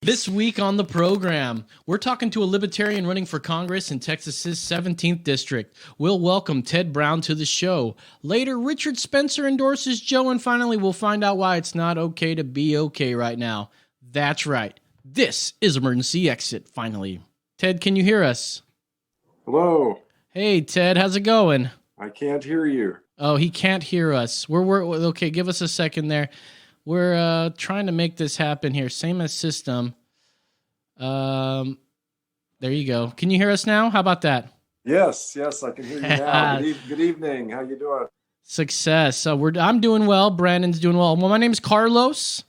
This week on the program, we're talking to a Libertarian running for Congress in Texas's 17th District. We'll welcome Ted Brown to the show. Later, Richard Spencer endorses Joe, and finally, we'll find out why it's not okay to be okay right now. That's right. This is Emergency Exit, finally. Ted, can you hear us? Hello. Hey, Ted, how's it going? I can't hear you. Oh, he can't hear us. We're okay, give us a second there. We're trying to make this happen here. Same as system. There you go. Can you hear us now? How about that? Yes, I can hear you now. Good evening. How you doing? Success. I'm doing well. Brandon's doing well. Well, my name's Carlos.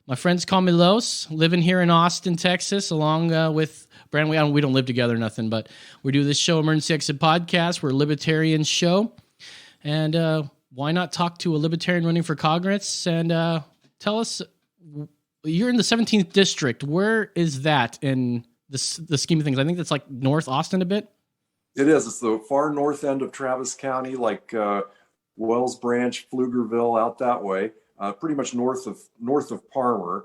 My friends call me Los. Living here in Austin, Texas, along with Brandon. We don't live together, nothing, but we do this show, Emergency Exit Podcast. We're a Libertarian show. And why not talk to a Libertarian running for Congress and tell us, you're in the 17th District. Where is that in the scheme of things? I think that's like North Austin a bit. It is. It's the far north end of Travis County, like Wells Branch, Pflugerville, out that way. Pretty much north of Parmer,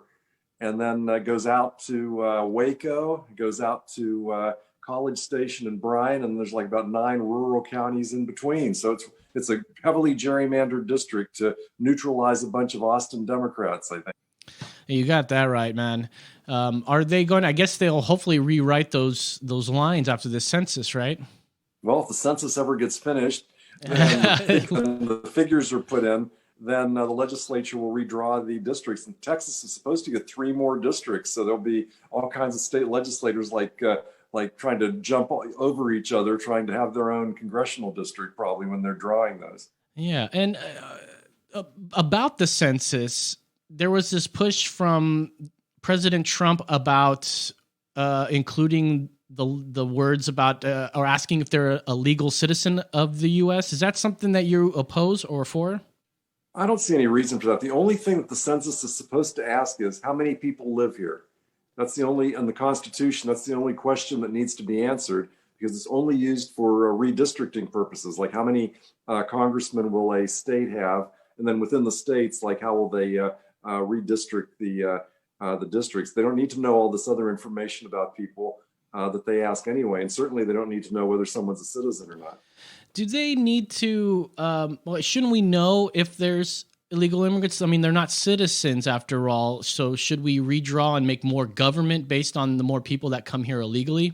and then goes out to Waco. Goes out to College Station and Bryan, and there's like about 9 rural counties in between. So it's a heavily gerrymandered district to neutralize a bunch of Austin Democrats, I think. You got that right, man. Are they going? I guess they'll hopefully rewrite those lines after the census, right? Well, if the census ever gets finished, and the figures are put in, then the legislature will redraw the districts. And Texas is supposed to get 3 more districts, so there'll be all kinds of state legislators like trying to jump over each other, trying to have their own congressional district probably when they're drawing those. Yeah, and about the census, there was this push from President Trump about including the words about or asking if they're a legal citizen of the U.S. Is that something that you oppose or for? I don't see any reason for that. The only thing that the census is supposed to ask is how many people live here. That's the only, in the Constitution, that's the only question that needs to be answered, because it's only used for redistricting purposes, like how many congressmen will a state have, and then within the states, like how will they redistrict the districts. They don't need to know all this other information about people that they ask anyway, and certainly they don't need to know whether someone's a citizen or not. Do they need to? Shouldn't we know if there's illegal immigrants? I mean, they're not citizens after all. So should we redraw and make more government based on the more people that come here illegally?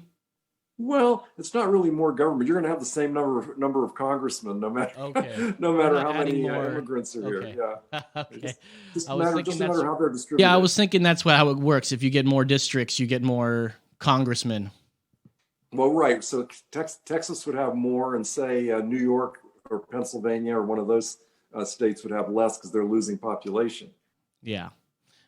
Well, it's not really more government. You're going to have the same number of congressmen, no matter how many immigrants are here. Yeah. Okay. Just a matter how they're distributed. Yeah, I was thinking that's how it works. If you get more districts, you get more congressmen. Well, right. So Texas would have more, and say New York or Pennsylvania or one of those states would have less because they're losing population. Yeah.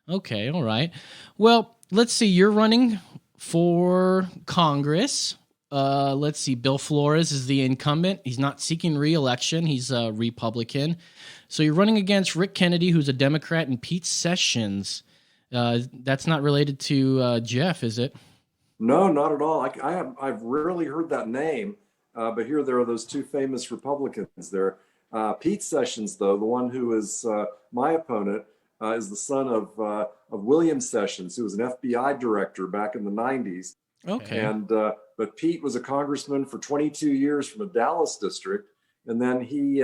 Okay. All right. Well, let's see. You're running for Congress. Let's see. Bill Flores is the incumbent. He's not seeking re-election. He's a Republican. So you're running against Rick Kennedy, who's a Democrat, and Pete Sessions. That's not related to Jeff, is it? No, not at all. I've rarely heard that name, but here there are those 2 famous Republicans there. Pete Sessions, though, the one who is my opponent, is the son of William Sessions, who was an FBI director back in the 90s. Okay. And but Pete was a congressman for 22 years from the Dallas district, and then he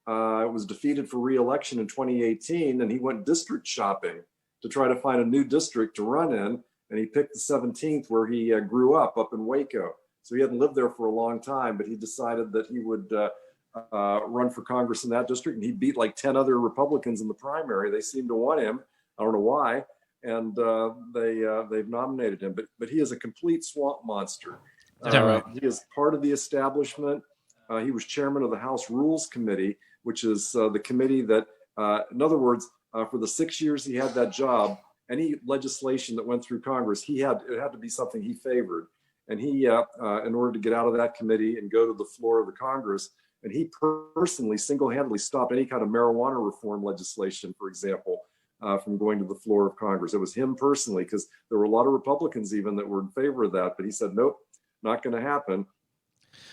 was defeated for re-election in 2018, and he went district shopping to try to find a new district to run in. And he picked the 17th, where he grew up in Waco. So he hadn't lived there for a long time, but he decided that he would run for Congress in that district. And he beat like 10 other Republicans in the primary. They seemed to want him. I don't know why. And they've nominated him. But he is a complete swamp monster. Is that right? He is part of the establishment. He was chairman of the House Rules Committee, which is the committee that, in other words, for the 6 years he had that job, any legislation that went through Congress, it had to be something he favored. And he, in order to get out of that committee and go to the floor of the Congress, and he personally single-handedly stopped any kind of marijuana reform legislation, for example, from going to the floor of Congress. It was him personally, because there were a lot of Republicans even that were in favor of that, but he said, nope, not going to happen.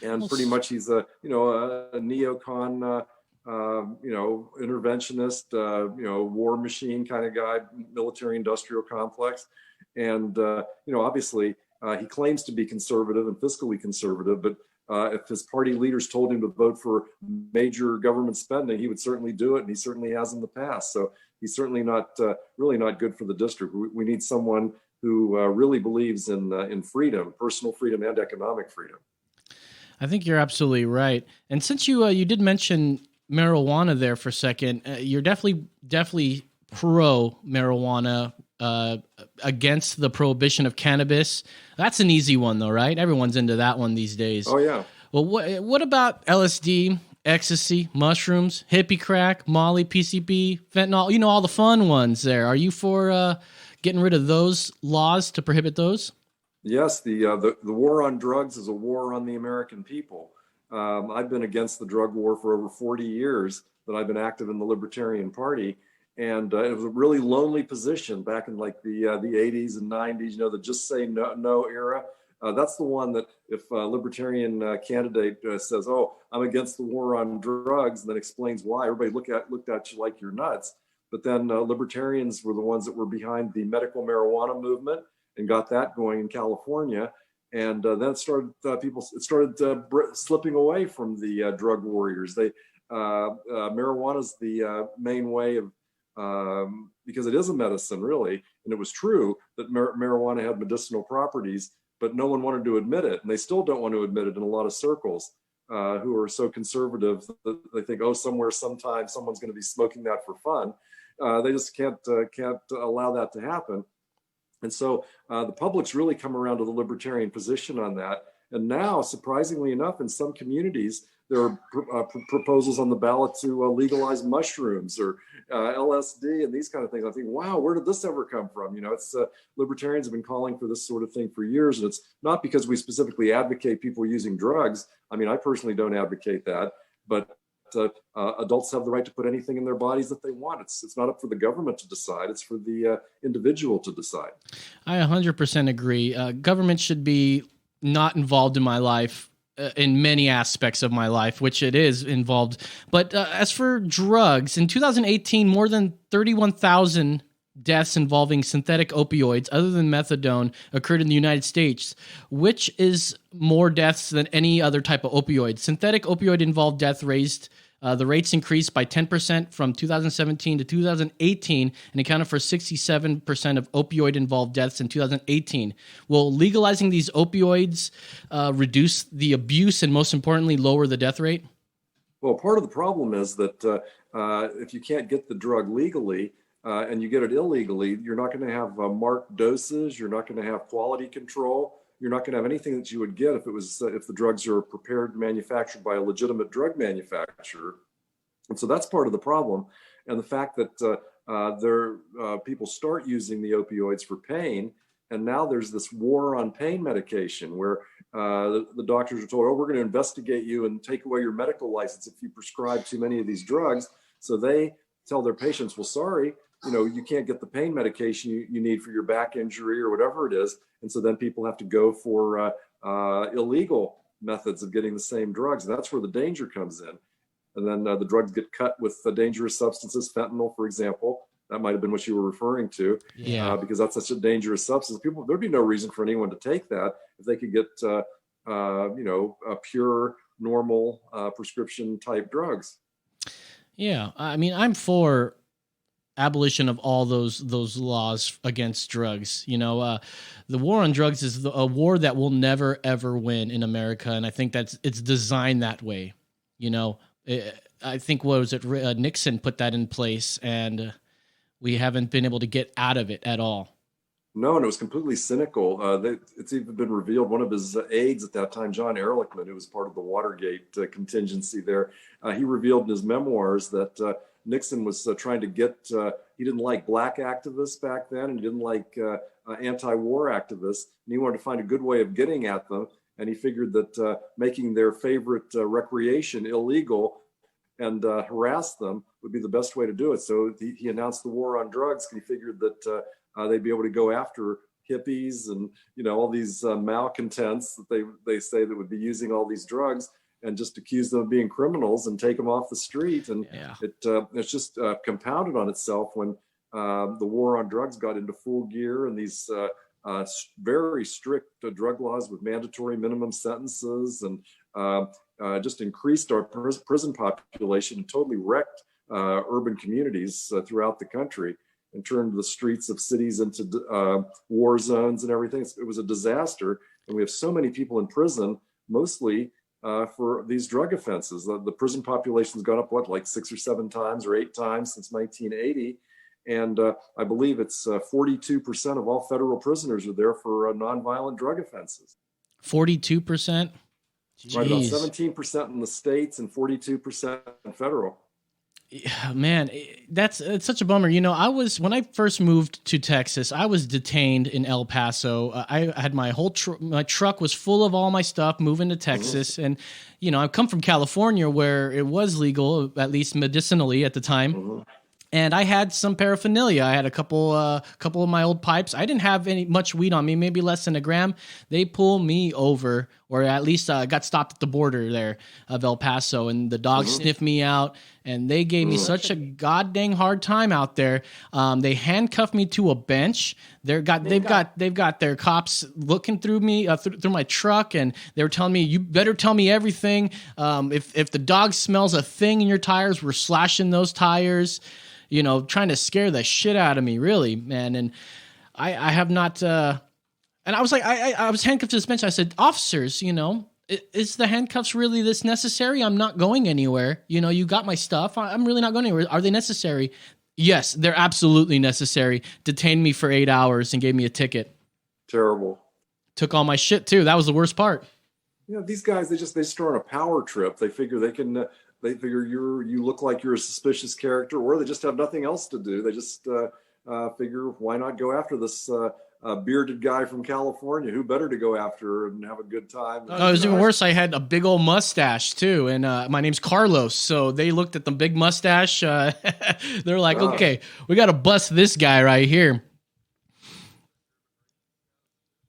And pretty much he's a neocon, interventionist, war machine kind of guy, military industrial complex. And, obviously he claims to be conservative and fiscally conservative, but if his party leaders told him to vote for major government spending, he would certainly do it, and he certainly has in the past. So he's certainly not really not good for the district. We need someone who really believes in freedom, personal freedom, and economic freedom. I think you're absolutely right. And since you did mention marijuana there for a second, you're definitely pro marijuana, against the prohibition of cannabis. That's an easy one though, right? Everyone's into that one these days. Oh yeah. Well, what about LSD, ecstasy, mushrooms, hippie crack, Molly, PCP, fentanyl? All the fun ones there. Are you for getting rid of those laws to prohibit those? Yes, the war on drugs is a war on the American people. I've been against the drug war for over 40 years that I've been active in the Libertarian Party. And it was a really lonely position back in like the 80s and 90s, the just say no era. That's the one that if a Libertarian candidate says, "Oh, I'm against the war on drugs," and then explains why, everybody looked at you like you're nuts. But then Libertarians were the ones that were behind the medical marijuana movement and got that going in California. And then it started slipping away from the drug warriors. Marijuana is the main way of, because it is a medicine, really. And it was true that marijuana had medicinal properties, but no one wanted to admit it. And they still don't want to admit it in a lot of circles who are so conservative that they think, oh, somewhere, sometime, someone's going to be smoking that for fun. They just can't allow that to happen. And so the public's really come around to the libertarian position on that. And now, surprisingly enough, in some communities, there are proposals on the ballot to legalize mushrooms or LSD and these kind of things. I think, wow, where did this ever come from? It's libertarians have been calling for this sort of thing for years, and it's not because we specifically advocate people using drugs. I mean, I personally don't advocate that, but adults have the right to put anything in their bodies that they want. It's not up for the government to decide. It's for the individual to decide. I 100% agree. Government should be not involved in my life. In many aspects of my life, which it is involved. But as for drugs, in 2018, more than 31,000 deaths involving synthetic opioids other than methadone occurred in the United States, which is more deaths than any other type of opioid. Synthetic opioid-involved death raised the rates increased by 10% from 2017 to 2018 and accounted for 67% of opioid-involved deaths in 2018. Will legalizing these opioids reduce the abuse and, most importantly, lower the death rate? Well, part of the problem is that if you can't get the drug legally and you get it illegally, you're not going to have marked doses. You're not going to have quality control. You're not going to have anything that you would get if the drugs are prepared and manufactured by a legitimate drug manufacturer. And so that's part of the problem. And the fact that people start using the opioids for pain, and now there's this war on pain medication where the doctors are told, oh, we're going to investigate you and take away your medical license if you prescribe too many of these drugs. So they tell their patients, well, sorry, you can't get the pain medication you need for your back injury or whatever it is. And so then people have to go for illegal methods of getting the same drugs. And that's where the danger comes in. And then the drugs get cut with dangerous substances, fentanyl, for example. That might have been what you were referring to, because that's such a dangerous substance. There'd be no reason for anyone to take that if they could get, a pure, normal prescription type drugs. Yeah, I mean, I'm for abolition of all those laws against drugs. The war on drugs is a war that we'll never ever win in America, and I think it's designed that way. I think Nixon put that in place, and we haven't been able to get out of it at all. No, and it was completely cynical. It's even been revealed one of his aides at that time, John Ehrlichman, who was part of the Watergate contingency there, he revealed in his memoirs that Nixon was trying to get, he didn't like black activists back then, and he didn't like anti-war activists, and he wanted to find a good way of getting at them. And he figured that making their favorite recreation illegal and harass them would be the best way to do it. So he announced the war on drugs. He figured that they'd be able to go after hippies and all these malcontents that they say that would be using all these drugs, and just accuse them of being criminals and take them off the street. And it's just compounded on itself when the war on drugs got into full gear, and these very strict drug laws with mandatory minimum sentences, and just increased our prison population and totally wrecked urban communities throughout the country and turned the streets of cities into war zones and everything. It was a disaster. And we have so many people in prison, mostly for these drug offenses. The prison population has gone up, like 6 or 7 times or 8 times since 1980. And I believe it's 42% of all federal prisoners are there for nonviolent drug offenses. 42%? Right, about 17% in the states and 42% in federal. Yeah, man, it's such a bummer. You know, when I first moved to Texas, I was detained in El Paso. I had my whole my truck was full of all my stuff moving to Texas. And, you know, I come from California where it was legal, at least medicinally at the time. And I had some paraphernalia. I had a couple of my old pipes. I didn't have much weed on me, maybe less than a gram. They pull me over, or at least got stopped at the border there of El Paso, and the dogs sniffed me out, and they gave me such a goddamn hard time out there. They handcuffed me to a bench. They've got their cops looking through me through my truck, and they were telling me, "You better tell me everything. If the dog smells a thing in your tires, we're slashing those tires." You know, trying to scare the shit out of me, really, man. And I have not, and I was like, I was handcuffed to this bench. I said, "Officers, you know, is the handcuffs really this necessary? I'm not going anywhere. You know, you got my stuff. I'm really not going anywhere. Are they necessary?" "Yes, they're absolutely necessary." Detained me for 8 hours and gave me a ticket. Terrible. Took all my shit too. That was the worst part. You know, these guys, they just are on a power trip. They figure they can. They figure you look like you're a suspicious character, or they just have nothing else to do. They just figure, why not go after this bearded guy from California? Who better to go after and have a good time? Oh, it was even worse. I had a big old mustache too, and my name's Carlos. So they looked at the big mustache. They're like, "Okay, we got to bust this guy right here."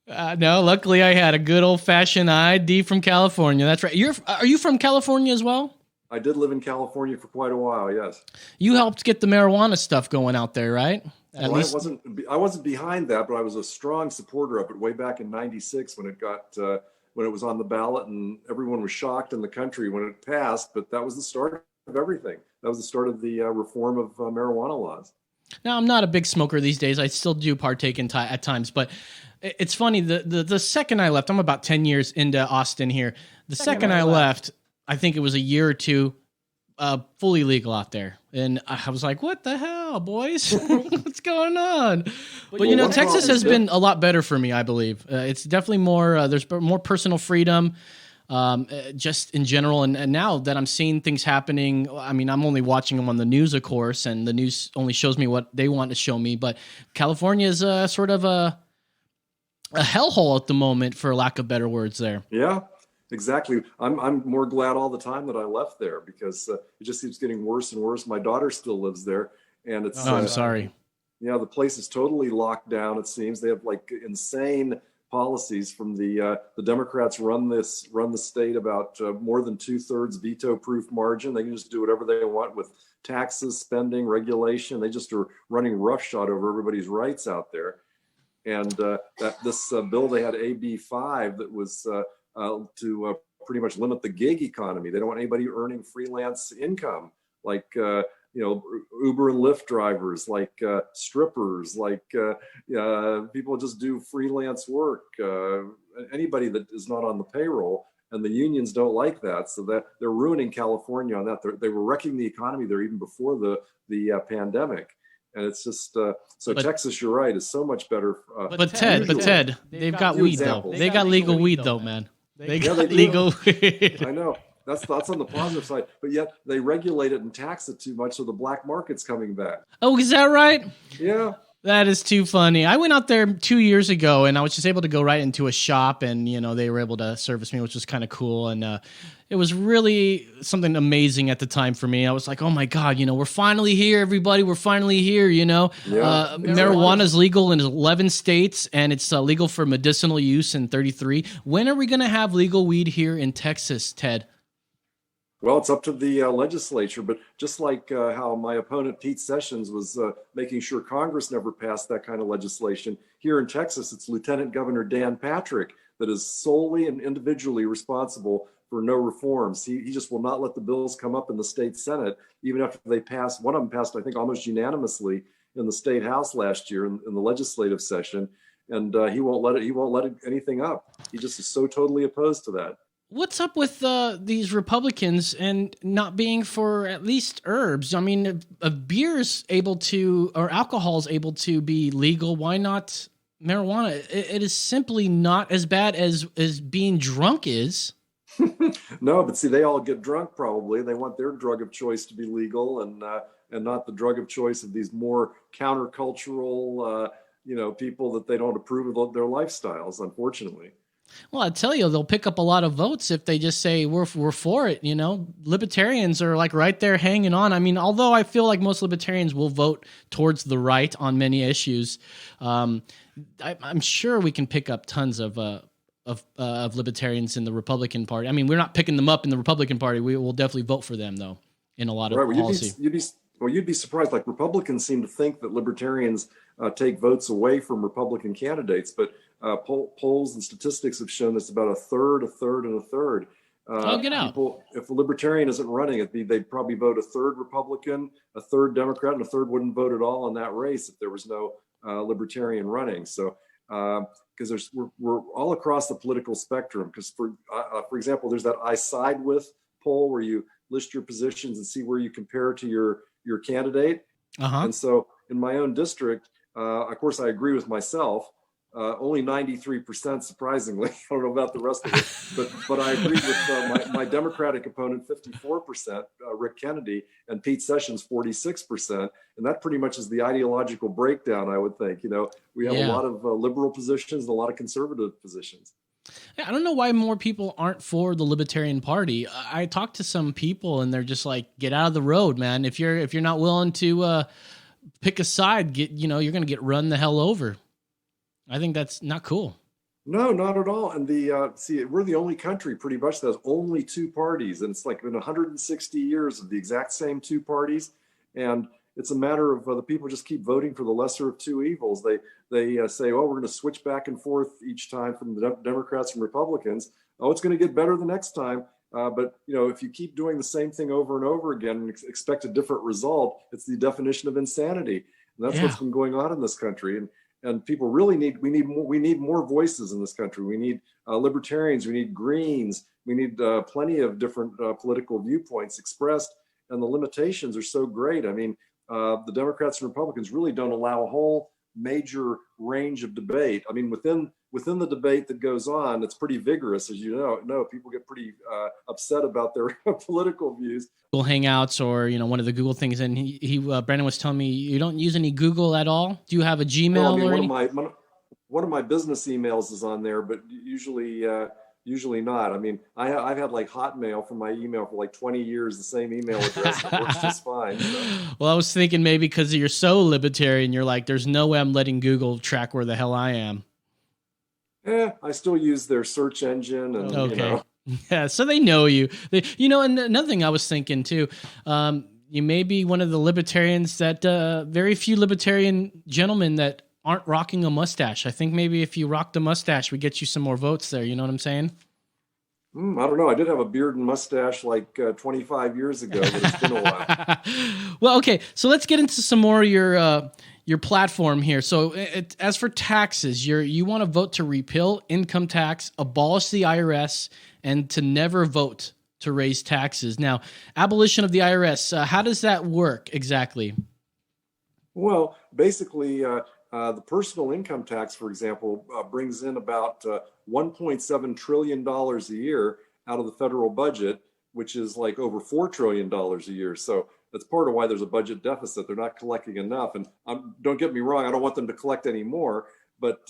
No, luckily I had a good old fashioned ID from California. That's right. Are you from California as well? I did live in California for quite a while, yes. You helped get the marijuana stuff going out there, right? I wasn't behind that, but I was a strong supporter of it way back in '96 when it was on the ballot, and everyone was shocked in the country when it passed. But that was the start of everything. That was the start of the reform of marijuana laws. Now, I'm not a big smoker these days. I still do partake at times, but it's funny. The second I left, I'm about 10 years into Austin here. The second I left, I think it was a year or two, fully legal out there. And I was like, what the hell, boys? What's going on? But, you know, Texas has been a lot better for me, I believe. It's definitely more, there's more personal freedom, just in general. And now that I'm seeing things happening, I mean, I'm only watching them on the news, of course, and the news only shows me what they want to show me. But California is sort of a hellhole at the moment, for lack of better words there. Yeah. Exactly. I'm more glad all the time that I left there, because it just keeps getting worse and worse. My daughter still lives there, and it's. Oh, I'm sorry. Yeah, the place is totally locked down. It seems they have like insane policies from the Democrats run the state about more than 2/3 veto-proof margin. They can just do whatever they want with taxes, spending, regulation. They just are running roughshod over everybody's rights out there. And this bill they had, AB 5, that was. To pretty much limit the gig economy. They don't want anybody earning freelance income, like Uber and Lyft drivers, like strippers, like people just do freelance work. Anybody that is not on the payroll, and the unions don't like that, so that they're ruining California on that. They were wrecking the economy there even before the pandemic. And it's just Texas, you're right, is so much better. But Ted, they've got weed though. They got legal weed though, man. They got legal weed. I know. That's on the positive side. But yet they regulate it and tax it too much, so the black market's coming back. Oh, is that right? Yeah. That is too funny. I went out there 2 years ago, and I was just able to go right into a shop, and they were able to service me, which was kind of cool. And it was really something amazing at the time for me. I was like, oh my God, we're finally here, everybody. We're finally here, Yeah, marijuana is legal in 11 states, and it's legal for medicinal use in 33. When are we going to have legal weed here in Texas, Ted? Well, it's up to the legislature, but just like how my opponent Pete Sessions was making sure Congress never passed that kind of legislation, here in Texas, it's Lieutenant Governor Dan Patrick that is solely and individually responsible for no reforms. He just will not let the bills come up in the state Senate, even after they pass. One of them passed, I think, almost unanimously in the state House last year in the legislative session, and he won't let it. He won't let anything up. He just is so totally opposed to that. What's up with these Republicans and not being for at least herbs? I mean, if beer's able to, or alcohol's able to be legal, why not marijuana? It is simply not as bad as being drunk is. No, but see, they all get drunk probably. They want their drug of choice to be legal and not the drug of choice of these more countercultural, people that they don't approve of their lifestyles, unfortunately. Well, I tell you, they'll pick up a lot of votes if they just say we're for it. Libertarians are like right there hanging on. I mean, although I feel like most libertarians will vote towards the right on many issues, I'm sure we can pick up tons of libertarians in the Republican Party. I mean, we're not picking them up in the Republican Party. We will definitely vote for them though in a lot of policy. You'd be surprised. Like Republicans seem to think that libertarians take votes away from Republican candidates, but polls and statistics have shown it's about a third, and a third. Get out. If a libertarian isn't running, they'd probably vote a third Republican, a third Democrat, and a third wouldn't vote at all in that race if there was no libertarian running. So, because we're all across the political spectrum. Because for example, there's that I side with poll where you list your positions and see where you compare to your candidate. And so in my own district, of course, I agree with myself. Only 93%, surprisingly. I don't know about the rest of it, but I agree with my Democratic opponent, 54%, Rick Kennedy, and Pete Sessions, 46%. And that pretty much is the ideological breakdown, I would think. We have a lot of liberal positions and a lot of conservative positions. I don't know why more people aren't for the Libertarian Party. I talked to some people and they're just like, get out of the road, man. If you're not willing to pick a side, you're going to get run the hell over. I think that's not cool. No, not at all. And we're the only country pretty much that has only two parties. And it's like been 160 years of the exact same two parties. And it's a matter of the people just keep voting for the lesser of two evils. They say, oh, we're going to switch back and forth each time from the Democrats and Republicans. Oh, it's going to get better the next time. But if you keep doing the same thing over and over again and expect a different result, it's the definition of insanity. And that's what's been going on in this country. And people really we need more voices in this country. We need libertarians, we need Greens, we need plenty of different political viewpoints expressed, and the limitations are so great. I mean, the Democrats and Republicans really don't allow a whole major range of debate. I mean, within the debate that goes on, it's pretty vigorous, as you know. People get pretty upset about their political views. Google Hangouts or one of the Google things, and he Brandon was telling me you don't use any Google at all. Do you have a Gmail? Well, I mean, one of my business emails is on there, but usually not. I mean, I've had like Hotmail for my email for like 20 years, the same email address. It works just fine. So. Well, I was thinking maybe because you're so libertarian, you're like, there's no way I'm letting Google track where the hell I am. I still use their search engine, and okay. Yeah, so they know you. And another thing I was thinking too, you may be one of the libertarians that very few libertarian gentlemen that aren't rocking a mustache. I think maybe if you rocked a mustache, we get you some more votes there. You know what I'm saying? I don't know. I did have a beard and mustache like 25 years ago, but it's been a while. Well, okay. So let's get into some more of your platform here. So as for taxes, you want to vote to repeal income tax, abolish the IRS, and to never vote to raise taxes. Now, abolition of the IRS, how does that work exactly? Well, basically, the personal income tax, for example, brings in about $1.7 trillion a year out of the federal budget, which is like over $4 trillion a year. So that's part of why there's a budget deficit. They're not collecting enough. And don't get me wrong, I don't want them to collect any more. But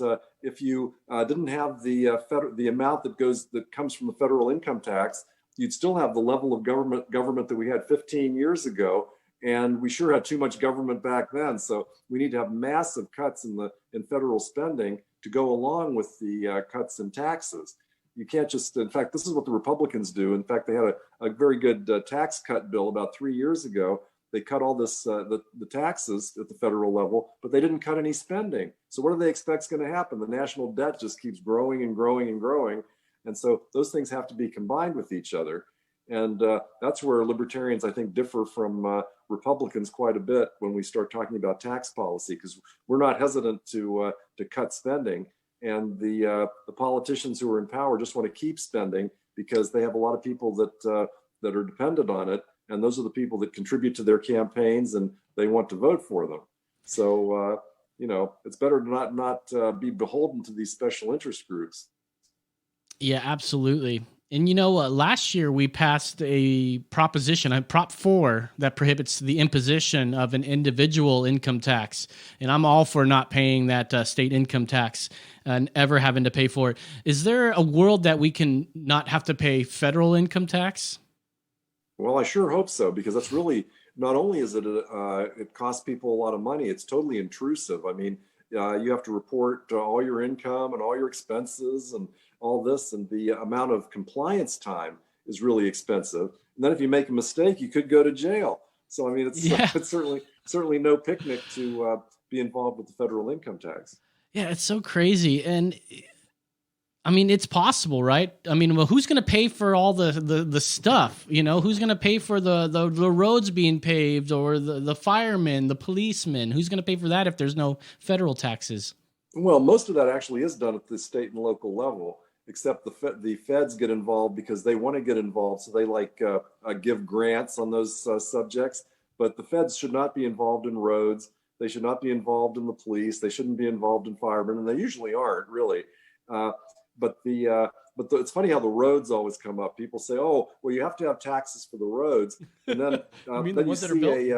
if you didn't have the amount that comes from the federal income tax, you'd still have the level of government that we had 15 years ago. And we sure had too much government back then. So we need to have massive cuts in federal spending to go along with the cuts in taxes. You can't just, in fact, this is what the Republicans do. In fact, they had a very good tax cut bill about 3 years ago. They cut all the taxes at the federal level, but they didn't cut any spending. So what do they expect is going to happen? The national debt just keeps growing and growing and growing. And so those things have to be combined with each other. And that's where libertarians, I think, differ from Republicans quite a bit when we start talking about tax policy, because we're not hesitant to cut spending. And the politicians who are in power just want to keep spending because they have a lot of people that are dependent on it. And those are the people that contribute to their campaigns and they want to vote for them. So, it's better to not be beholden to these special interest groups. Yeah, absolutely. And last year we passed a proposition, a Prop 4, that prohibits the imposition of an individual income tax. And I'm all for not paying that state income tax and ever having to pay for it. Is there a world that we can not have to pay federal income tax? Well, I sure hope so, because that's really, not only is it, it costs people a lot of money, it's totally intrusive. I mean, you have to report all your income and all your expenses and all this, and the amount of compliance time is really expensive. And then if you make a mistake, you could go to jail. So, I mean, it's certainly no picnic to be involved with the federal income tax. Yeah, it's so crazy. And I mean, it's possible, right? I mean, well, who's going to pay for all the stuff? Who's going to pay for the roads being paved, or the firemen, the policemen? Who's going to pay for that if there's no federal taxes? Well, most of that actually is done at the state and local level, except the feds get involved because they want to get involved. So they give grants on those subjects. But the feds should not be involved in roads. They should not be involved in the police. They shouldn't be involved in firemen, and they usually aren't really. But it's funny how the roads always come up. People say, "Oh, well, you have to have taxes for the roads," and then then you see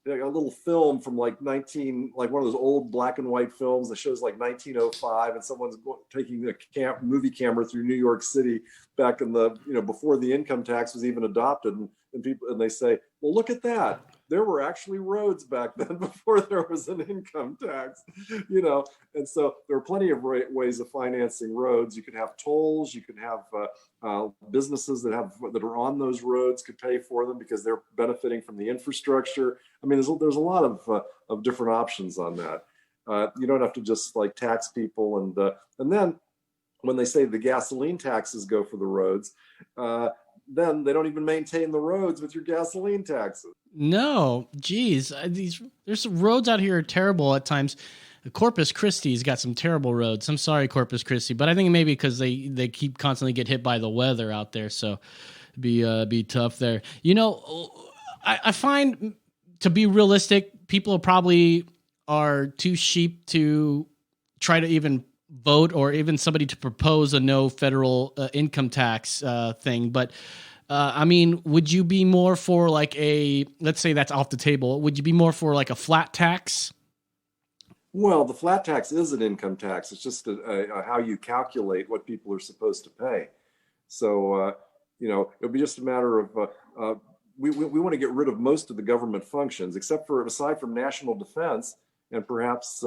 a little film from like one of those old black and white films that shows like 1905, and someone's taking a movie camera through New York City back in the before the income tax was even adopted, and they say, "Well, look at that. There were actually roads back then before there was an income tax," And so there are plenty of ways of financing roads. You could have tolls. You could have businesses that are on those roads could pay for them because they're benefiting from the infrastructure. I mean, there's a lot of different options on that. You don't have to just like tax people, and then when they say the gasoline taxes go for the roads, then they don't even maintain the roads with your gasoline taxes. No, geez, there's roads out here are terrible at times. Corpus Christi's got some terrible roads. I'm sorry, Corpus Christi, but I think maybe because they keep constantly get hit by the weather out there, so it'd be tough there. I find, to be realistic, people probably are too sheep to try to even vote, or even somebody to propose a no federal income tax thing. But I mean, would you be more for like let's say that's off the table, would you be more for like a flat tax? Well, the flat tax is an income tax. It's just how you calculate what people are supposed to pay. So, it'll be just a matter of, we want to get rid of most of the government functions, aside from national defense and perhaps,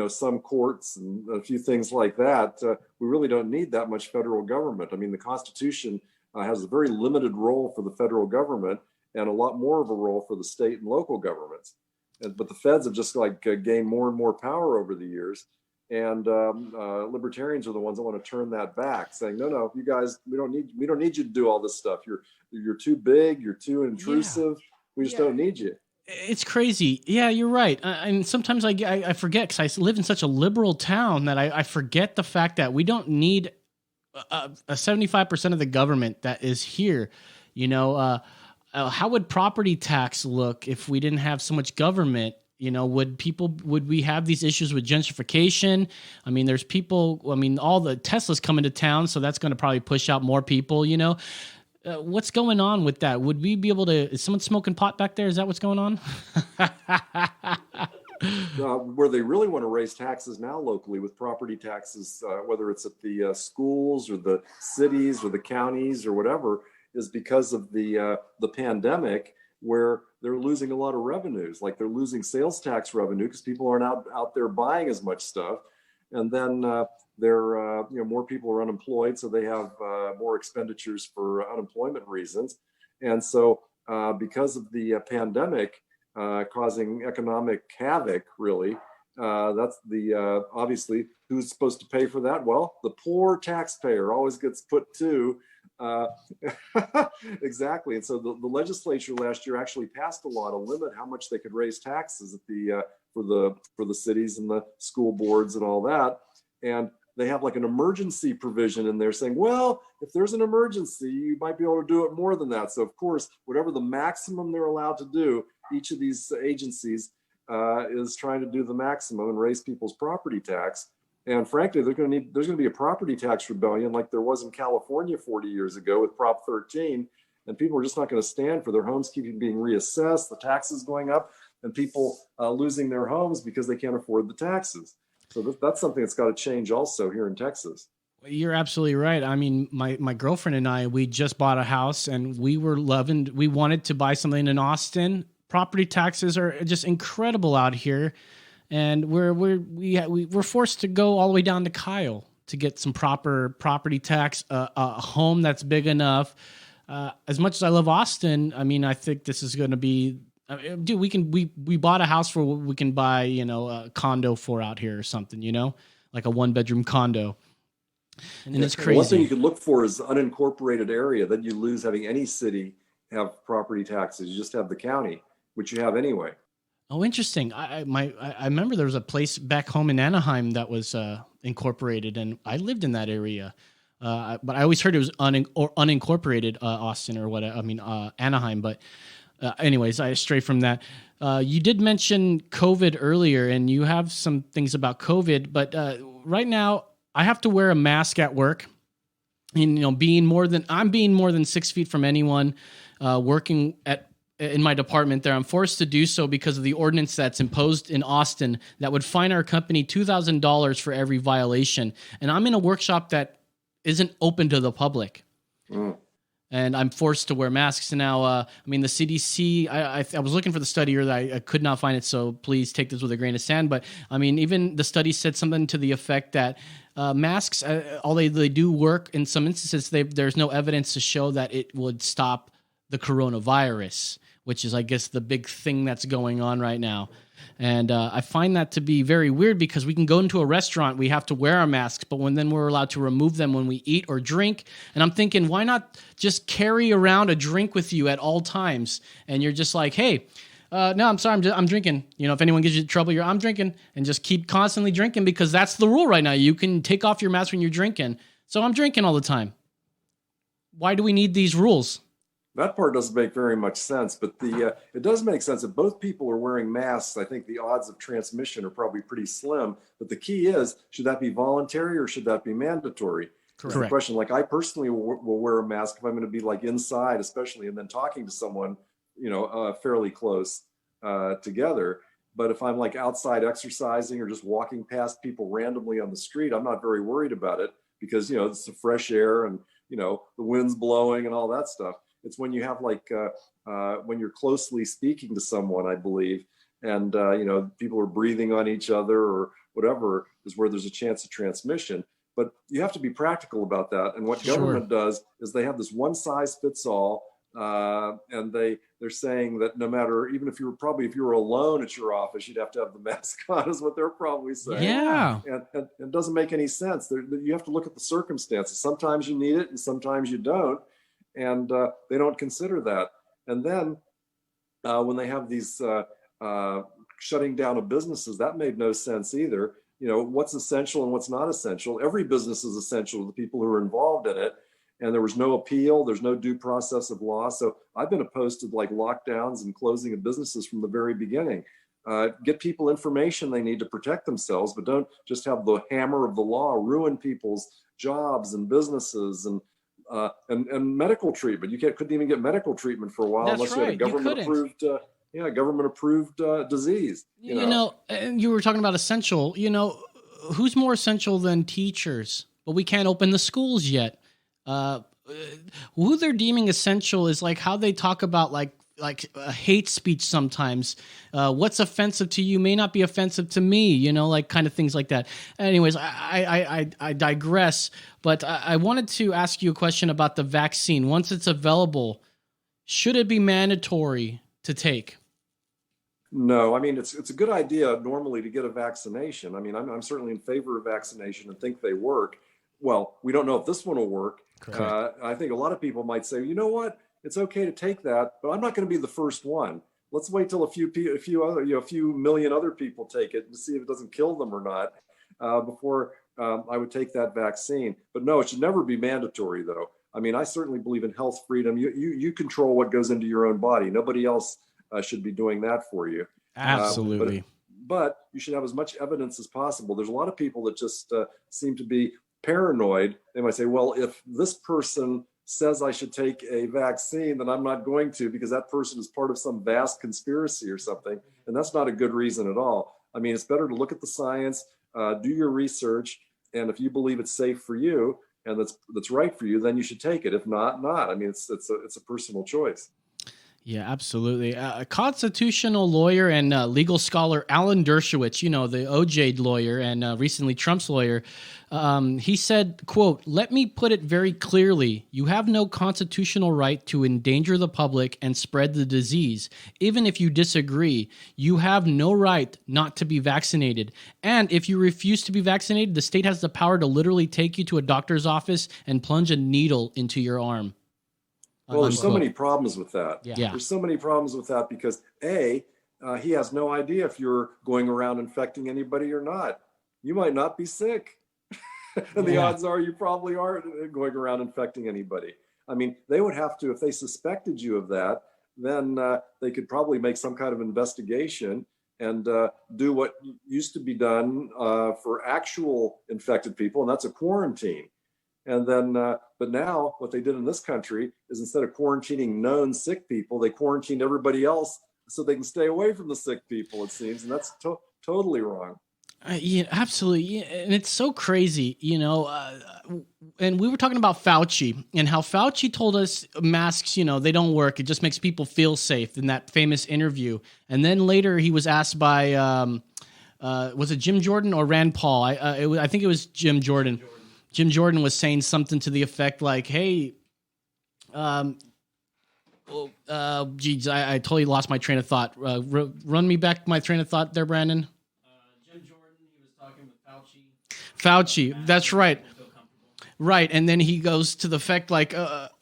some courts and a few things like that. We really don't need that much federal government. I mean, the Constitution has a very limited role for the federal government and a lot more of a role for the state and local governments. But the feds have just gained more and more power over the years. And libertarians are the ones that want to turn that back, saying, no, you guys, we don't need you to do all this stuff. You're too big. You're too intrusive. Yeah. We just don't need you. It's crazy. Yeah, you're right. And sometimes I forget, because I live in such a liberal town, that I forget the fact that we don't need a 75% of the government that is here. How would property tax look if we didn't have so much government? Would we have these issues with gentrification? I mean, there's people, all the Teslas come into town, so that's going to probably push out more people, what's going on with that? Would we be able to, is someone smoking pot back there? Is that what's going on? Where they really want to raise taxes now locally with property taxes, whether it's at the schools or the cities or the counties or whatever, is because of the pandemic, where they're losing a lot of revenues. Like they're losing sales tax revenue because people aren't out there buying as much stuff. And then they're more people are unemployed, so they have more expenditures for unemployment reasons. And so because of the pandemic causing economic havoc, really, that's the obviously who's supposed to pay for that? Well, the poor taxpayer always gets put to. Exactly. And so the legislature last year actually passed a law to limit how much they could raise taxes at the for the cities and the school boards and all that. And they have like an emergency provision in there saying, well, if there's an emergency, you might be able to do it more than that. So of course, whatever the maximum they're allowed to do, each of these agencies is trying to do the maximum and raise people's property tax. And frankly, there's going to be a property tax rebellion like there was in California 40 years ago with Prop 13. And people are just not going to stand for their homes keeping being reassessed, the taxes going up, and people losing their homes because they can't afford the taxes. So that's something that's got to change also here in Texas. You're absolutely right. I mean, my girlfriend and I, we just bought a house and we wanted to buy something in Austin. Property taxes are just incredible out here. And we're forced to go all the way down to Kyle to get some proper property tax, a home that's big enough. As much as I love Austin, I mean, I think this is going to be, dude, we bought a house for what we can buy, a condo for out here or something, like a 1-bedroom condo. And it's crazy. One thing you could look for is unincorporated area. Then you lose having any city have property taxes. You just have the county, which you have anyway. Oh, interesting. I remember there was a place back home in Anaheim that was incorporated, and I lived in that area. But I always heard it was unincorporated Austin or what? I mean Anaheim. But anyways, I stray from that. You did mention COVID earlier, and you have some things about COVID. But right now, I have to wear a mask at work. And being more than 6 feet from anyone, working in my department there, I'm forced to do so because of the ordinance that's imposed in Austin that would fine our company $2,000 for every violation. And I'm in a workshop that isn't open to the public. And I'm forced to wear masks. Now, the CDC, I was looking for the study here, I could not find it, so please take this with a grain of sand. But, even the study said something to the effect that masks, although they do work in some instances, there's no evidence to show that it would stop the coronavirus, which is, I guess, the big thing that's going on right now. And I find that to be very weird because we can go into a restaurant, we have to wear our masks, but then we're allowed to remove them when we eat or drink. And I'm thinking, why not just carry around a drink with you at all times? And you're just like, hey, no, I'm sorry, I'm drinking. If anyone gives you trouble, I'm drinking, and just keep constantly drinking because that's the rule right now. You can take off your mask when you're drinking. So I'm drinking all the time. Why do we need these rules? That part doesn't make very much sense, but it does make sense. If both people are wearing masks, I think the odds of transmission are probably pretty slim. But the key is, should that be voluntary or should that be mandatory? Correct. The question, like I personally will wear a mask if I'm going to be like inside, especially, and then talking to someone, fairly close together. But if I'm like outside exercising or just walking past people randomly on the street, I'm not very worried about it because, it's the fresh air and, the wind's blowing and all that stuff. It's when you have when you're closely speaking to someone, I believe, and people are breathing on each other or whatever is where there's a chance of transmission. But you have to be practical about that. And what government does is they have this one size fits all, and they're saying that no matter, even if you were alone at your office, you'd have to have the mask on, is what they're probably saying. Yeah, and it doesn't make any sense. You have to look at the circumstances. Sometimes you need it, and sometimes you don't. And they don't consider that. And then when they have these shutting down of businesses, that made no sense either. What's essential and what's not essential. Every business is essential to the people who are involved in it. And there was no appeal. There's no due process of law. So I've been opposed to lockdowns and closing of businesses from the very beginning. Get people information they need to protect themselves, but don't just have the hammer of the law ruin people's jobs and businesses and medical treatment. You couldn't even get medical treatment for a while unless you had a government approved disease. And you were talking about essential. Who's more essential than teachers? But we can't open the schools yet. Who they're deeming essential is like how they talk about hate speech sometimes. What's offensive to you may not be offensive to me, like kind of things like that. Anyways, I digress, but I wanted to ask you a question about the vaccine. Once it's available, should it be mandatory to take? No, I mean, it's a good idea normally to get a vaccination. I mean, I'm certainly in favor of vaccination and think they work. Well, we don't know if this one will work. I think a lot of people might say, you know what, it's okay to take that, but I'm not going to be the first one. Let's wait till a few million other people take it and see if it doesn't kill them or not before I would take that vaccine. But no, it should never be mandatory, though. I mean, I certainly believe in health freedom. You control what goes into your own body. Nobody else should be doing that for you. Absolutely. But you should have as much evidence as possible. There's a lot of people that just seem to be paranoid. They might say, well, if this person says I should take a vaccine, then I'm not going to, because that person is part of some vast conspiracy or something. And that's not a good reason at all. I mean, it's better to look at the science, do your research, and if you believe it's safe for you and that's right for you, then you should take it. If not, not. I mean, it's a personal choice. Yeah, absolutely. A constitutional lawyer and legal scholar, Alan Dershowitz, the OJ lawyer and recently Trump's lawyer, he said, quote, "Let me put it very clearly. You have no constitutional right to endanger the public and spread the disease. Even if you disagree, you have no right not to be vaccinated. And if you refuse to be vaccinated, the state has the power to literally take you to a doctor's office and plunge a needle into your arm." Well, there's so many problems with that. Yeah. There's so many problems with that because he has no idea if you're going around infecting anybody or not. You might not be sick. And the odds are you probably aren't going around infecting anybody. I mean, they would have to, if they suspected you of that, then they could probably make some kind of investigation and do what used to be done for actual infected people, and that's a quarantine. And then, but now what they did in this country is instead of quarantining known sick people, they quarantined everybody else so they can stay away from the sick people, it seems. And that's totally wrong. Yeah, absolutely. Yeah, and it's so crazy, and we were talking about Fauci and how Fauci told us masks, they don't work. It just makes people feel safe in that famous interview. And then later he was asked by, was it Jim Jordan or Rand Paul? I think it was Jim Jordan. Jim Jordan was saying something to the effect like, hey, geez, I totally lost my train of thought. Run me back my train of thought there, Brandon. Jim Jordan, he was talking with Fauci. Fauci, that's right. Right, and then he goes to the effect like,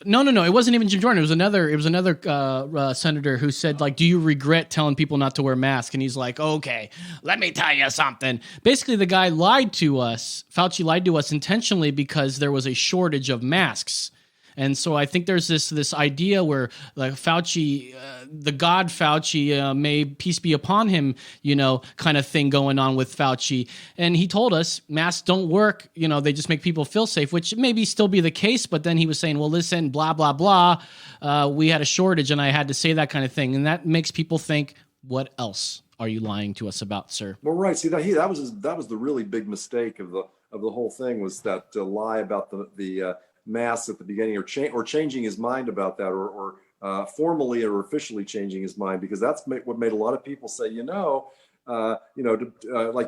no, it wasn't even Jim Jordan. It was another senator who said like, do you regret telling people not to wear masks? And he's like, okay, let me tell you something. Basically, the guy lied to us. Fauci lied to us intentionally because there was a shortage of masks. And so I think there's this idea where like Fauci, the God Fauci, may peace be upon him, kind of thing going on with Fauci. And he told us masks don't work. They just make people feel safe, which maybe still be the case. But then he was saying, well, listen, blah, blah, blah. We had a shortage and I had to say that kind of thing. And that makes people think, what else are you lying to us about, sir? Well, right. See, that was the really big mistake of the whole thing, was that lie about the masks at the beginning, or changing his mind about that, or formally or officially changing his mind, because that's what made a lot of people say, like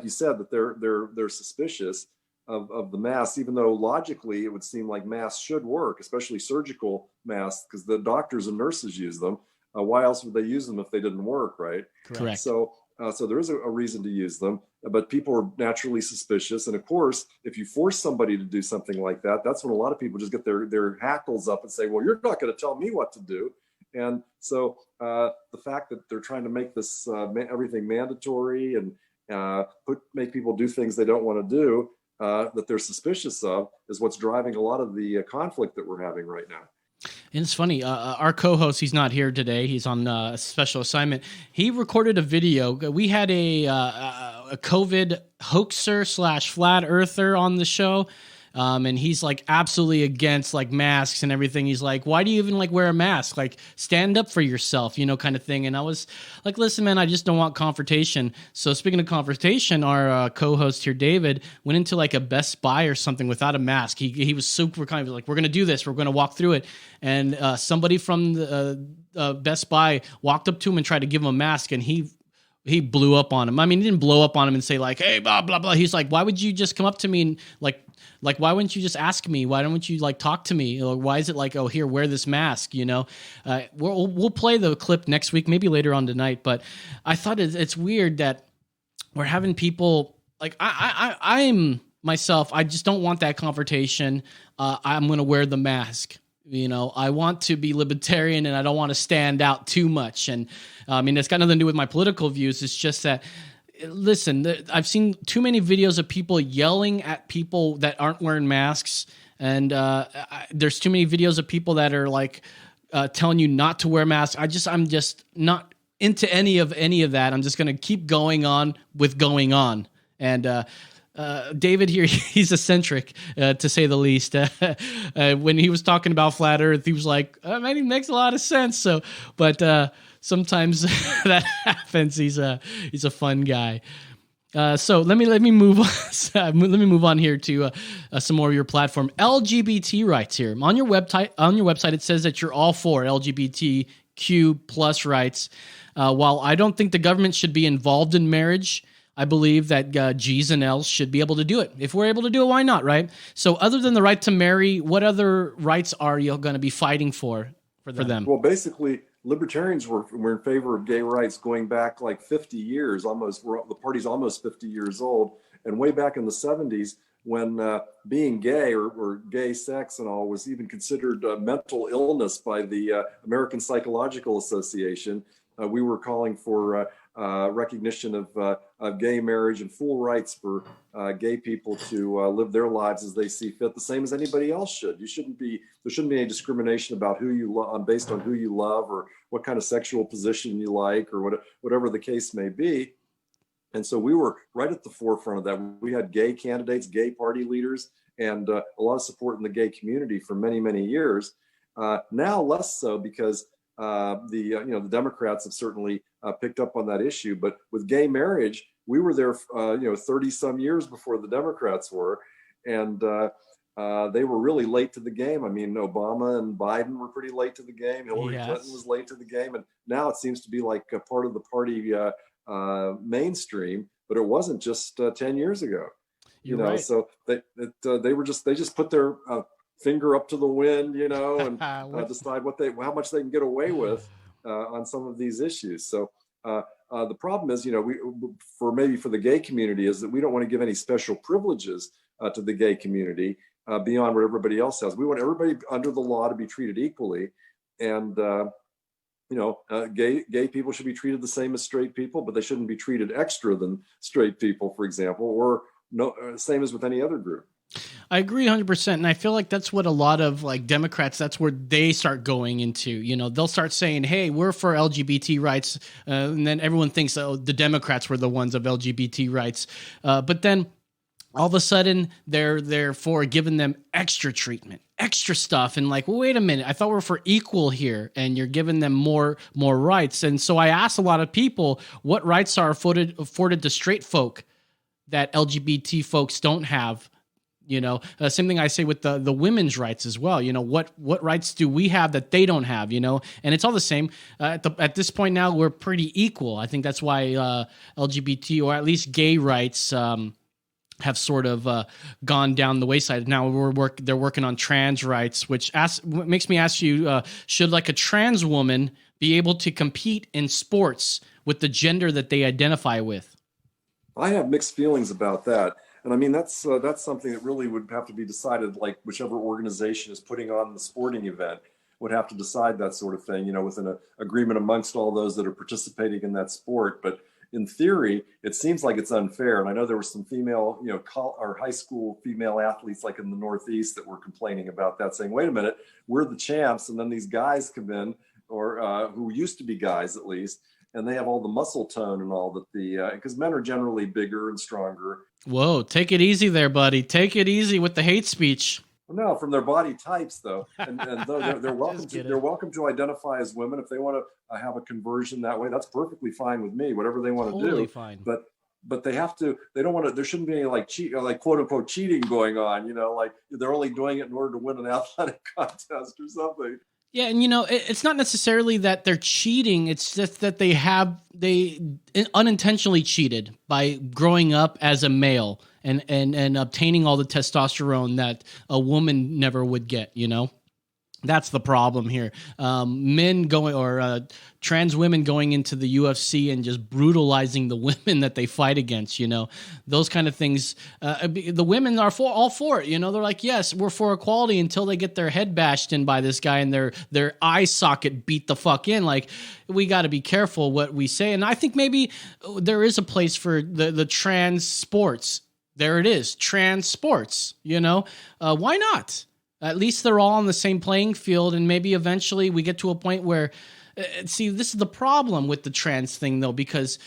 you said, that they're suspicious of the masks, even though logically it would seem like masks should work, especially surgical masks, because the doctors and nurses use them. Why else would they use them if they didn't work, right? Correct. So there is a reason to use them, but people are naturally suspicious. And of course, if you force somebody to do something like that, that's when a lot of people just get their hackles up and say, well, you're not going to tell me what to do. And so the fact that they're trying to make this everything mandatory and make people do things they don't want to do, that they're suspicious of, is what's driving a lot of the conflict that we're having right now. And it's funny, our co-host, he's not here today. He's on a special assignment. He recorded a video. We had a COVID hoaxer / flat earther on the show. And he's like absolutely against like masks and everything. He's like, why do you even like wear a mask? Like stand up for yourself, you know, kind of thing. And I was like, listen, man, I just don't want confrontation. So speaking of confrontation, our co-host here, David, went into like a Best Buy or something without a mask. He was super kind of like, we're going to do this. We're going to walk through it. And somebody from the Best Buy walked up to him and tried to give him a mask, and he blew up on him. I mean, he didn't blow up on him and say like, hey, blah, blah, blah. He's like, why would you just come up to me and like, why wouldn't you just ask me? Why don't you like talk to me? Or why is it like, oh, here, wear this mask, you know? We'll play the clip next week, maybe later on tonight. But I thought it's weird that we're having people like, I'm myself, I just don't want that confrontation. I'm going to wear the mask. You know, I want to be libertarian and I don't want to stand out too much. And I mean, it's got nothing to do with my political views. It's just that, listen, I've seen too many videos of people yelling at people that aren't wearing masks. And there's too many videos of people that are like telling you not to wear masks. I'm just not into any of that. I'm just going to keep going on with going on. And David here, he's eccentric, to say the least. When he was talking about flat Earth, he was like, man, it makes a lot of sense. So, but sometimes that happens. He's a fun guy. So let me move on. Let me move on here to some more of your platform. LGBT rights here on your website. It says that you're all for LGBTQ plus rights. While I don't think the government should be involved in marriage, I believe that G's and L's should be able to do it. If we're able to do it, why not, right? So other than the right to marry, what other rights are you going to be fighting for them? Well, basically, libertarians were in favor of gay rights going back like 50 years, almost. The party's almost 50 years old. And way back in the 70s, when being gay or gay sex and all was even considered mental illness by the American Psychological Association, we were calling for recognition of gay marriage and full rights for gay people to live their lives as they see fit, the same as anybody else should. There shouldn't be any discrimination about who you love based on who you love or what kind of sexual position you like or whatever the case may be. And so we were right at the forefront of that. We had gay candidates, gay party leaders, and a lot of support in the gay community for many, many years. Now less so because the Democrats have certainly picked up on that issue. But with gay marriage, we were there 30 some years before the Democrats were, and they were really late to the game. I mean, Obama and Biden were pretty late to the game. Hillary Clinton was late to the game, and now it seems to be like a part of the party mainstream, but it wasn't just 10 years ago. Right. So they just put their finger up to the wind, and decide how much they can get away with on some of these issues. So the problem is, for the gay community, is that we don't want to give any special privileges to the gay community beyond what everybody else has. We want everybody under the law to be treated equally, and gay people should be treated the same as straight people, but they shouldn't be treated extra than straight people, for example, or same as with any other group. I agree 100%. And I feel like that's what a lot of like Democrats, that's where they start going into, they'll start saying, hey, we're for LGBT rights. And then everyone thinks, oh, the Democrats were the ones of LGBT rights. But then all of a sudden they're for giving them extra treatment, extra stuff. And like, well, wait a minute, I thought we're for equal here and you're giving them more rights. And so I asked a lot of people, what rights are afforded to straight folk that LGBT folks don't have? Same thing I say with the women's rights as well. What rights do we have that they don't have? And it's all the same. At this point now, we're pretty equal. I think that's why LGBT or at least gay rights have sort of gone down the wayside. Now they're working on trans rights, which makes me ask you: should like a trans woman be able to compete in sports with the gender that they identify with? I have mixed feelings about that. And I mean, that's something that really would have to be decided, like whichever organization is putting on the sporting event would have to decide that sort of thing, with an agreement amongst all those that are participating in that sport. But in theory, it seems like it's unfair. And I know there were some female, or high school female athletes like in the Northeast that were complaining about that, saying, wait a minute, we're the champs. And then these guys come in, or who used to be guys at least, and they have all the muscle tone and all that because men are generally bigger and stronger. Whoa, take it easy there, buddy. Take it easy with the hate speech. No, from their body types though, and they're welcome to identify as women if they want to have a conversion that way. That's perfectly fine with me. Whatever they want to Totally do. fine. But they have to. They don't want to. There shouldn't be any like quote unquote cheating going on. Like they're only doing it in order to win an athletic contest or something. Yeah, and it's not necessarily that they're cheating. It's just that they unintentionally cheated by growing up as a male and obtaining all the testosterone that a woman never would get. That's the problem here. Men going or trans women going into the UFC and just brutalizing the women that they fight against, those kind of things. The women are all for it. They're like, yes, we're for equality until they get their head bashed in by this guy and their eye socket beat the fuck in. Like, we got to be careful what we say. And I think maybe there is a place for the trans sports. There it is, trans sports, why not? At least they're all on the same playing field, and maybe eventually we get to a point where, see, this is the problem with the trans thing, though, because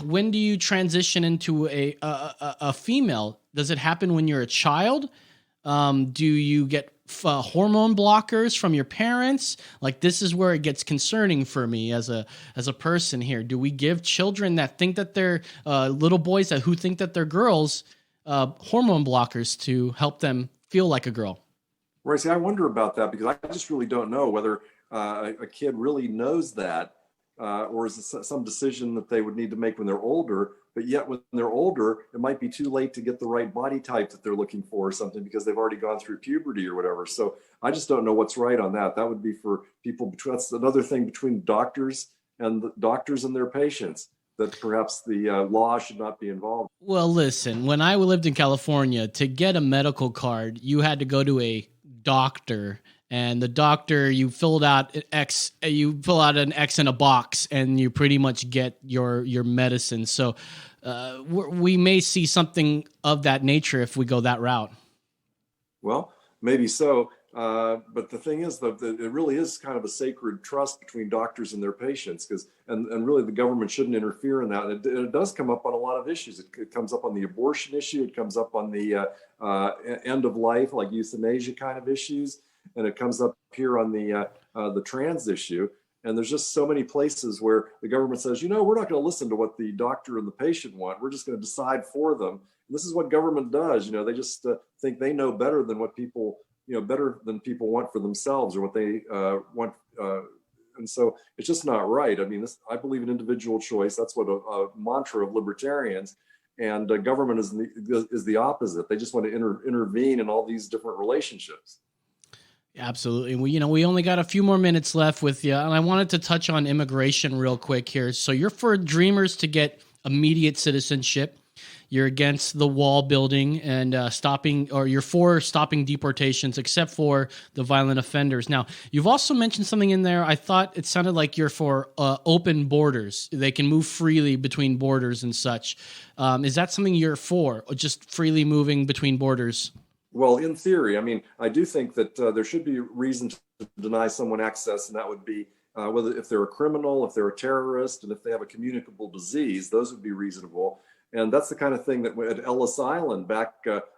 when do you transition into a female? Does it happen when you're a child? Do you get hormone blockers from your parents? Like, this is where it gets concerning for me as a person here. Do we give children that think that they're little boys who think that they're girls hormone blockers to help them feel like a girl? Right. See, I wonder about that because I just really don't know whether a kid really knows that or is it some decision that they would need to make when they're older. But yet when they're older, it might be too late to get the right body type that they're looking for or something because they've already gone through puberty or whatever. So I just don't know what's right on that. That would be for people. That's another thing between doctors and their patients, that perhaps the law should not be involved. Well, listen, when I lived in California, to get a medical card, you had to go to a doctor, and the doctor, you fill out an X in a box, and you pretty much get your medicine. So we may see something of that nature if we go that route. Well, maybe so. But the thing is, though, that it really is kind of a sacred trust between doctors and their patients, and really the government shouldn't interfere in that. It does come up on a lot of issues. It comes up on the abortion issue. It comes up on the end of life, like euthanasia kind of issues, and it comes up here on the trans issue. And there's just so many places where the government says, we're not going to listen to what the doctor and the patient want. We're just going to decide for them. And this is what government does. They just think they know better than what people better than people want for themselves or what they want. And so it's just not right. I mean, I believe in individual choice. That's what a mantra of libertarians, and government is the opposite. They just want to intervene in all these different relationships. Absolutely. We only got a few more minutes left with you, and I wanted to touch on immigration real quick here. So you're for Dreamers to get immediate citizenship. You're against the wall building and you're for stopping deportations, except for the violent offenders. Now, you've also mentioned something in there. I thought it sounded like you're for open borders. They can move freely between borders and such. Is that something you're for, or just freely moving between borders? Well, in theory, I mean, I do think that there should be reason to deny someone access, and that would be whether if they're a criminal, if they're a terrorist, and if they have a communicable disease, those would be reasonable. And that's the kind of thing that at Ellis Island back,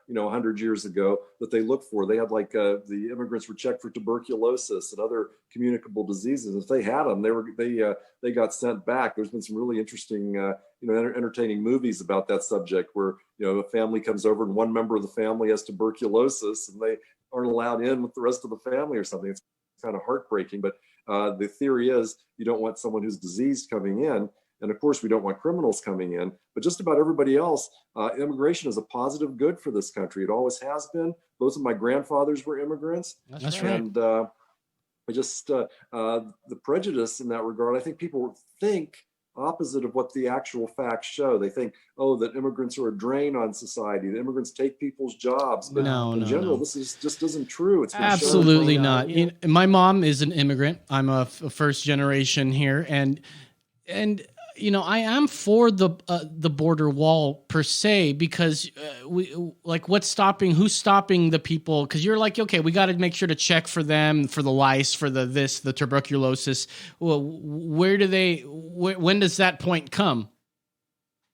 100 years ago, that they looked for. They had the immigrants were checked for tuberculosis and other communicable diseases. If they had them, they got sent back. There's been some really interesting, entertaining movies about that subject where, a family comes over and one member of the family has tuberculosis and they aren't allowed in with the rest of the family or something. It's kind of heartbreaking. But the theory is you don't want someone who's diseased coming in. And of course, we don't want criminals coming in, but just about everybody else, immigration is a positive good for this country. It always has been. Both of my grandfathers were immigrants. That's right. And the prejudice in that regard, I think people think opposite of what the actual facts show. They think, that immigrants are a drain on society, that immigrants take people's jobs. But in general, this just isn't true. It's absolutely not. My mom is an immigrant. I'm a first generation here. And I am for the border wall per se, because who's stopping the people? Because you're like, okay, we got to make sure to check for them, for the lice, for the tuberculosis. Well, when does that point come?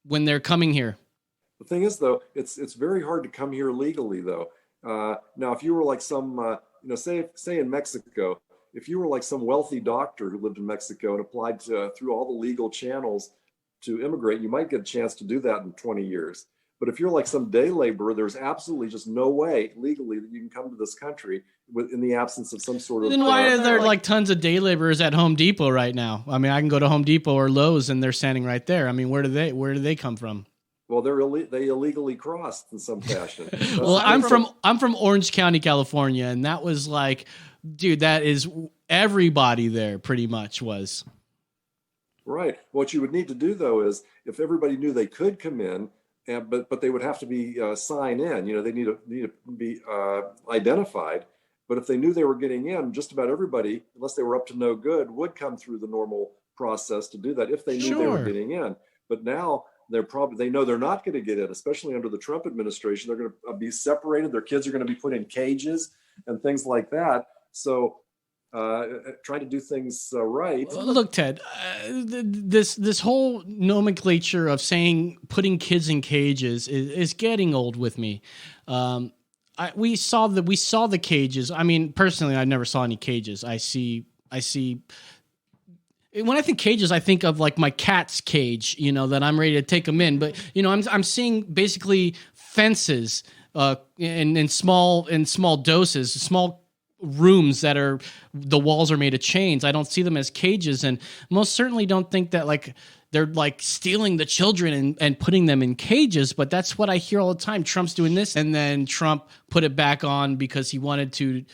When they're coming here? The thing is, though, it's very hard to come here legally, though. Now, if you were like some, say in Mexico, if you were like some wealthy doctor who lived in Mexico and applied through all the legal channels to immigrate, you might get a chance to do that in 20 years. But if you're like some day laborer, there's absolutely just no way legally that you can come to this country in the absence of some sort of. Then why are there like tons of day laborers at Home Depot right now? I mean, I can go to Home Depot or Lowe's and they're standing right there. I mean, where do they come from? Well, they illegally crossed in some fashion. Well, I'm from Orange County, California, and that was like, dude, that is everybody there pretty much was. Right. What you would need to do, though, is if everybody knew they could come in, but they would have to be sign in. They need to be identified. But if they knew they were getting in, just about everybody, unless they were up to no good, would come through the normal process to do that if they knew they were getting in. But now they know they're not going to get in, especially under the Trump administration. They're going to be separated. Their kids are going to be put in cages and things like that. So trying to do things right. Look, Ted, this whole nomenclature of saying putting kids in cages is getting old with me. We saw the cages. I mean, personally, I never saw any cages. I see. When I think cages, I think of like my cat's cage, that I'm ready to take them in. But I'm seeing basically fences, in small doses, small rooms that the walls are made of chains. I don't see them as cages, and most certainly don't think that like they're like stealing the children and putting them in cages. But that's what I hear all the time. Trump's doing this, and then Trump put it back on because he wanted to,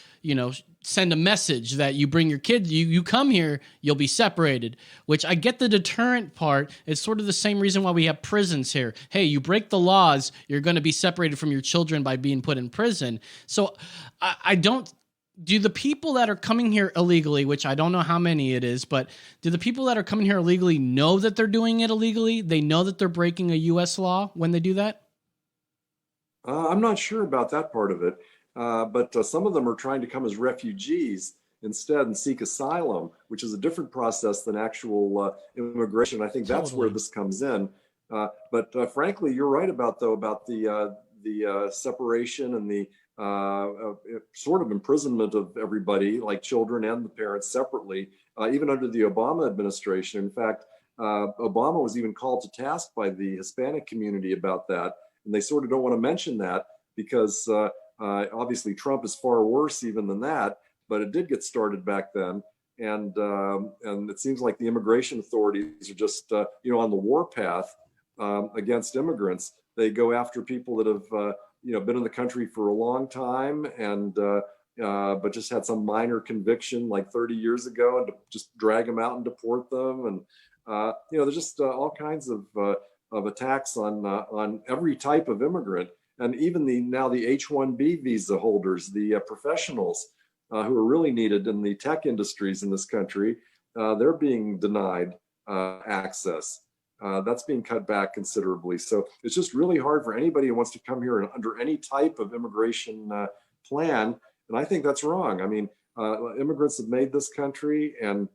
send a message that you bring your kids, you come here, you'll be separated, which I get the deterrent part. It's sort of the same reason why we have prisons here. Hey, you break the laws, you're going to be separated from your children by being put in prison. So do the people that are coming here illegally, which I don't know how many it is, but do the people that are coming here illegally know that they're doing it illegally? They know that they're breaking a U.S. law when they do that? I'm not sure about that part of it. But some of them are trying to come as refugees instead and seek asylum, which is a different process than actual immigration. I think that's where this comes in. But frankly, you're right about the separation and the sort of imprisonment of everybody, like children and the parents separately, even under the Obama administration. In fact, Obama was even called to task by the Hispanic community about that. And they sort of don't want to mention that because obviously Trump is far worse even than that, but it did get started back then. And it seems like the immigration authorities are just, on the warpath against immigrants. They go after people that have, been in the country for a long time and but just had some minor conviction like 30 years ago, and to just drag them out and deport them. And there's just all kinds of attacks on every type of immigrant. And even the H-1B visa holders, the professionals who are really needed in the tech industries in this country, they're being denied access. That's being cut back considerably. So it's just really hard for anybody who wants to come here under any type of immigration plan. And I think that's wrong. I mean, immigrants have made this country, and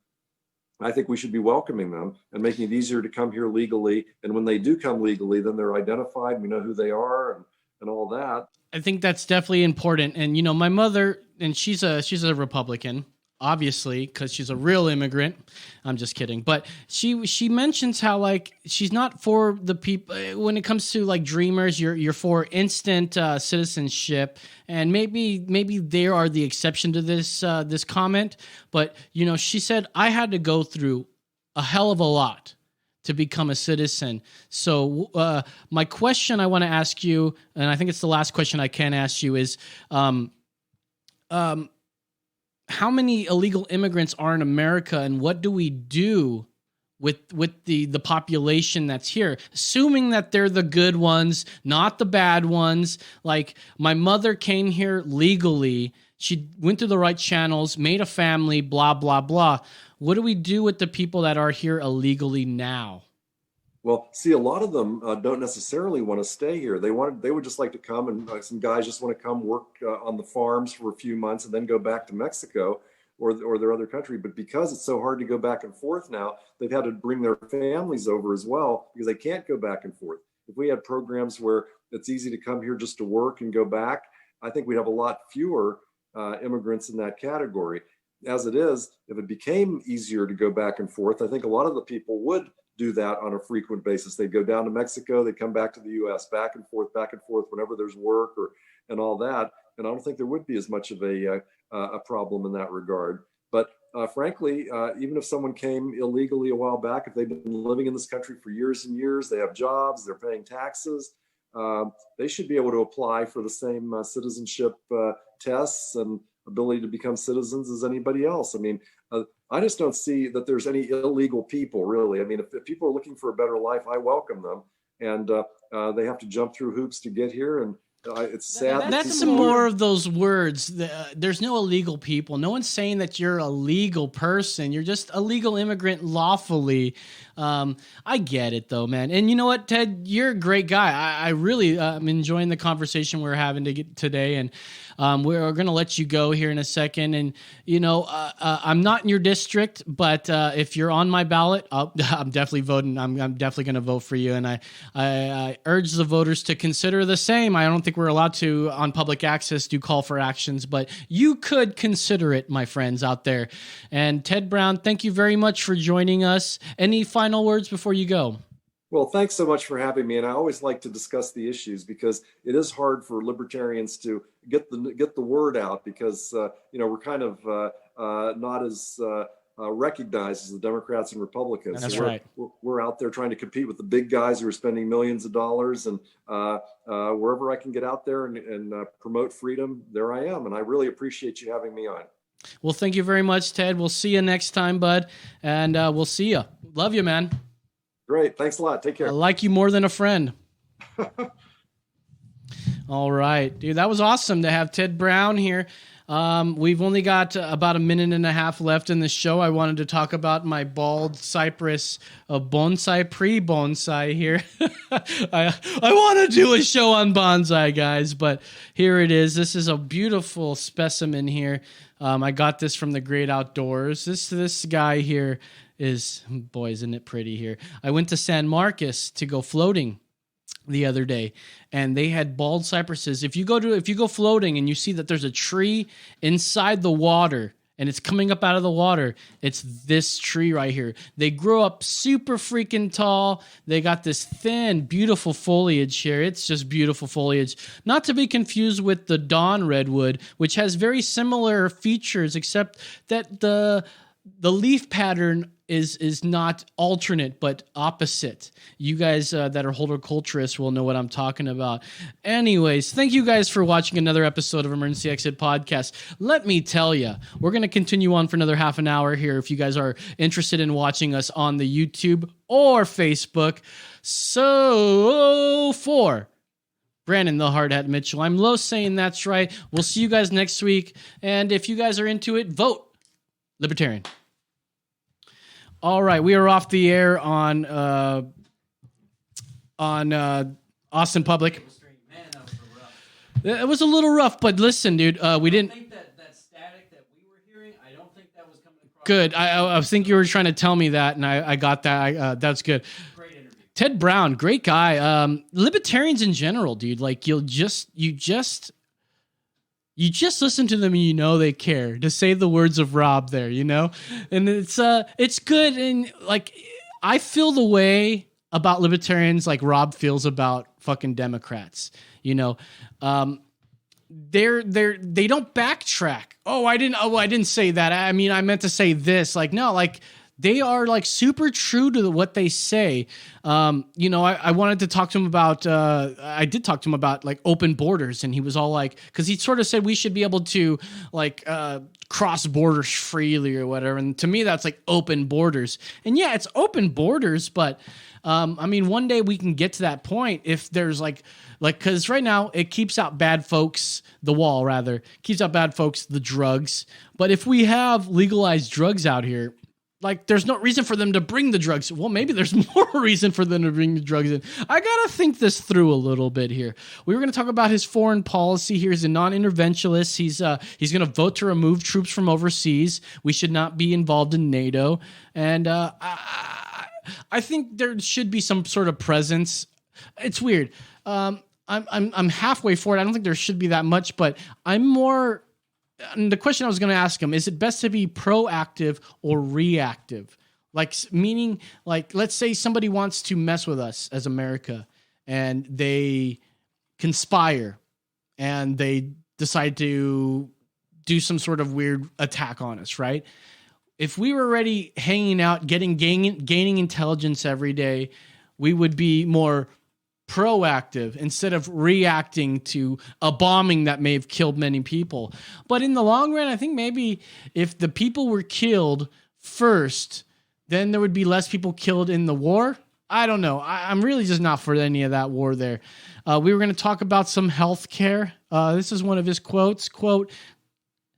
I think we should be welcoming them and making it easier to come here legally. And when they do come legally, then they're identified. We know who they are and all that. I think that's definitely important. And, my mother, and she's a Republican, obviously, because she's a real immigrant. I'm just kidding. But she mentions how, like, she's not for the people when it comes to, like, dreamers. You're for instant citizenship. And maybe they are the exception to this comment. But, she said, I had to go through a hell of a lot to become a citizen. So my question I want to ask you, and I think it's the last question I can ask you, is how many illegal immigrants are in America, and what do we do with the population that's here, assuming that they're the good ones, not the bad ones? Like, my mother came here legally. She went through the right channels, made a family, blah, blah, blah. What do we do with the people that are here illegally now? Well, see, a lot of them don't necessarily want to stay here. They would just like to come, and some guys just want to come work on the farms for a few months and then go back to Mexico or their other country. But because it's so hard to go back and forth now, they've had to bring their families over as well because they can't go back and forth. If we had programs where it's easy to come here just to work and go back, I think we'd have a lot fewer immigrants in that category. As it is, if it became easier to go back and forth, I think a lot of the people would do that on a frequent basis. They'd go down to Mexico, they'd come back to the US, back and forth whenever there's work and all that. And I don't think there would be as much of a problem in that regard. But frankly, even if someone came illegally a while back, if they've been living in this country for years and years, they have jobs, they're paying taxes, they should be able to apply for the same citizenship tests and ability to become citizens as anybody else. I mean, I just don't see that there's any illegal people, really. I mean, if people are looking for a better life, I welcome them. And they have to jump through hoops to get here. And it's sad. That's some more of those words. There's no illegal people. No one's saying that you're a legal person. You're just a legal immigrant lawfully. I get it, though, man. And you know what, Ted? You're a great guy. I really am enjoying the conversation we're having today. And we're going to let you go here in a second. And, you know, I'm not in your district, but if you're on my ballot, I'm definitely voting. I'm definitely going to vote for you. And I urge the voters to consider the same. I don't think we're allowed to, on public access, do call for actions, but you could consider it, my friends out there. And Ted Brown, thank you very much for joining us. Any final words before you go? Well, thanks so much for having me. And I always like to discuss the issues because it is hard for libertarians to get the word out because, you know, we're kind of not as recognized as the Democrats and Republicans. That's so right. We're out there trying to compete with the big guys who are spending millions of dollars. And wherever I can get out there and promote freedom, there I am. And I really appreciate you having me on. Well, thank you very much, Ted. We'll see you next time, bud. And we'll see you. Love you, man. Great. Thanks a lot. Take care. I like you more than a friend. All right, dude. That was awesome to have Ted Brown here. We've only got about a minute and a half left in the show. I wanted to talk about my bald cypress bonsai, pre-bonsai here. I want to do a show on bonsai, guys, but here it is. This is a beautiful specimen here. I got this from the Great Outdoors. This guy here is, boy, isn't it pretty here. I went to San Marcos to go floating the other day, and they had bald cypresses. If you go floating and you see that there's a tree inside the water and it's coming up out of the water, it's this tree right here. They grow up super freaking tall. They got this thin, beautiful foliage here. It's just beautiful foliage. Not to be confused with the dawn redwood, which has very similar features, except that the leaf pattern is not alternate, but opposite. You guys that are horticulturists will know what I'm talking about. Anyways, thank you guys for watching another episode of Emergency Exit Podcast. Let me tell you, we're going to continue on for another half an hour here if you guys are interested in watching us on the YouTube or Facebook. So, for Brandon the Hard Hat Mitchell, I'm Low saying that's right. We'll see you guys next week. And if you guys are into it, vote Libertarian. All right, we are off the air on Austin Public. Man, that was rough. It was a little rough, but listen, dude, we didn't. I think that static that we were hearing, I don't think that was coming across. Good. I think you were trying to tell me that, and I got that. That's good. Great interview. Ted Brown, great guy. Libertarians in general, dude. Like you just listen to them and you know they care. To say the words of Rob there, you know? And it's good. And like, I feel the way about libertarians like Rob feels about fucking Democrats, you know? They don't backtrack. I didn't say that. I mean, I meant to say this. Like, no, like, they are like super true to what they say. You know, I wanted to talk to him about, I did talk to him about like open borders, and he was all like, cause he sort of said we should be able to like, cross borders freely or whatever. And to me, that's like open borders. And yeah, it's open borders, but, I mean, one day we can get to that point if there's like, cause right now it keeps out bad folks, the wall rather, keeps out bad folks, the drugs. But if we have legalized drugs out here, like there's no reason for them to bring the drugs. Well, maybe there's more reason for them to bring the drugs in. I got to think this through a little bit here. We were going to talk about his foreign policy here. He's a non-interventionist. He's going to vote to remove troops from overseas. We should not be involved in NATO. And I think there should be some sort of presence. It's weird. I'm halfway for it. I don't think there should be that much, but I'm more... And the question I was going to ask him, is it best to be proactive or reactive? Like, meaning, like, let's say somebody wants to mess with us as America and they conspire and they decide to do some sort of weird attack on us, right? If we were already hanging out, gaining intelligence every day, we would be more proactive instead of reacting to a bombing that may have killed many people. But in the long run, I think maybe if the people were killed first, then there would be less people killed in the war. I don't know. I'm really just not for any of that war there. We were going to talk about some health care. This is one of his quotes. Quote,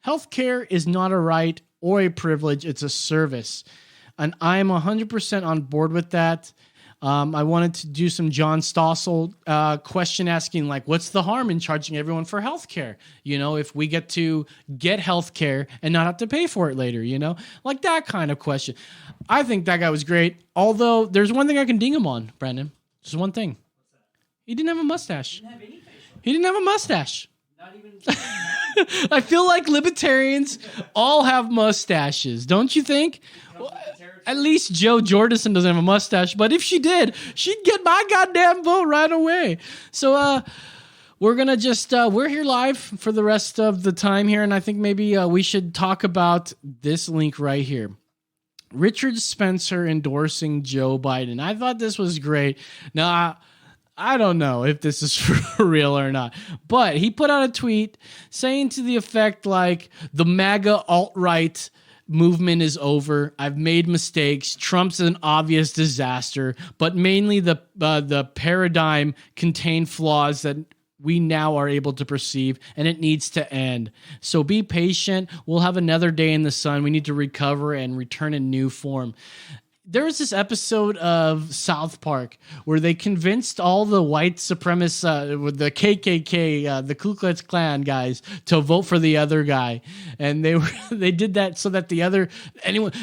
"Healthcare is not a right or a privilege. It's a service." And I'm 100% on board with that. I wanted to do some John Stossel question asking, like, what's the harm in charging everyone for healthcare? You know, if we get to get healthcare and not have to pay for it later, you know, like that kind of question. I think that guy was great. Although there's one thing I can ding him on, Brandon. Just one thing. He didn't have a mustache. He didn't have a mustache. Not even. I feel like libertarians all have mustaches, don't you think? At least Joe Jordison doesn't have a mustache, but if she did, she'd get my goddamn vote right away. So we're going to just, we're here live for the rest of the time here, and I think maybe we should talk about this link right here. Richard Spencer endorsing Joe Biden. I thought this was great. Now, I don't know if this is for real or not, but he put out a tweet saying to the effect like, the MAGA alt-right movement is over. I've made mistakes. Trump's an obvious disaster, but mainly the paradigm contained flaws that we now are able to perceive, and it needs to end. So be patient. We'll have another day in the sun. We need to recover and return in new form. There was this episode of South Park where they convinced all the white supremacists, with the KKK, the Ku Klux Klan guys, to vote for the other guy, and they did that so that the other anyone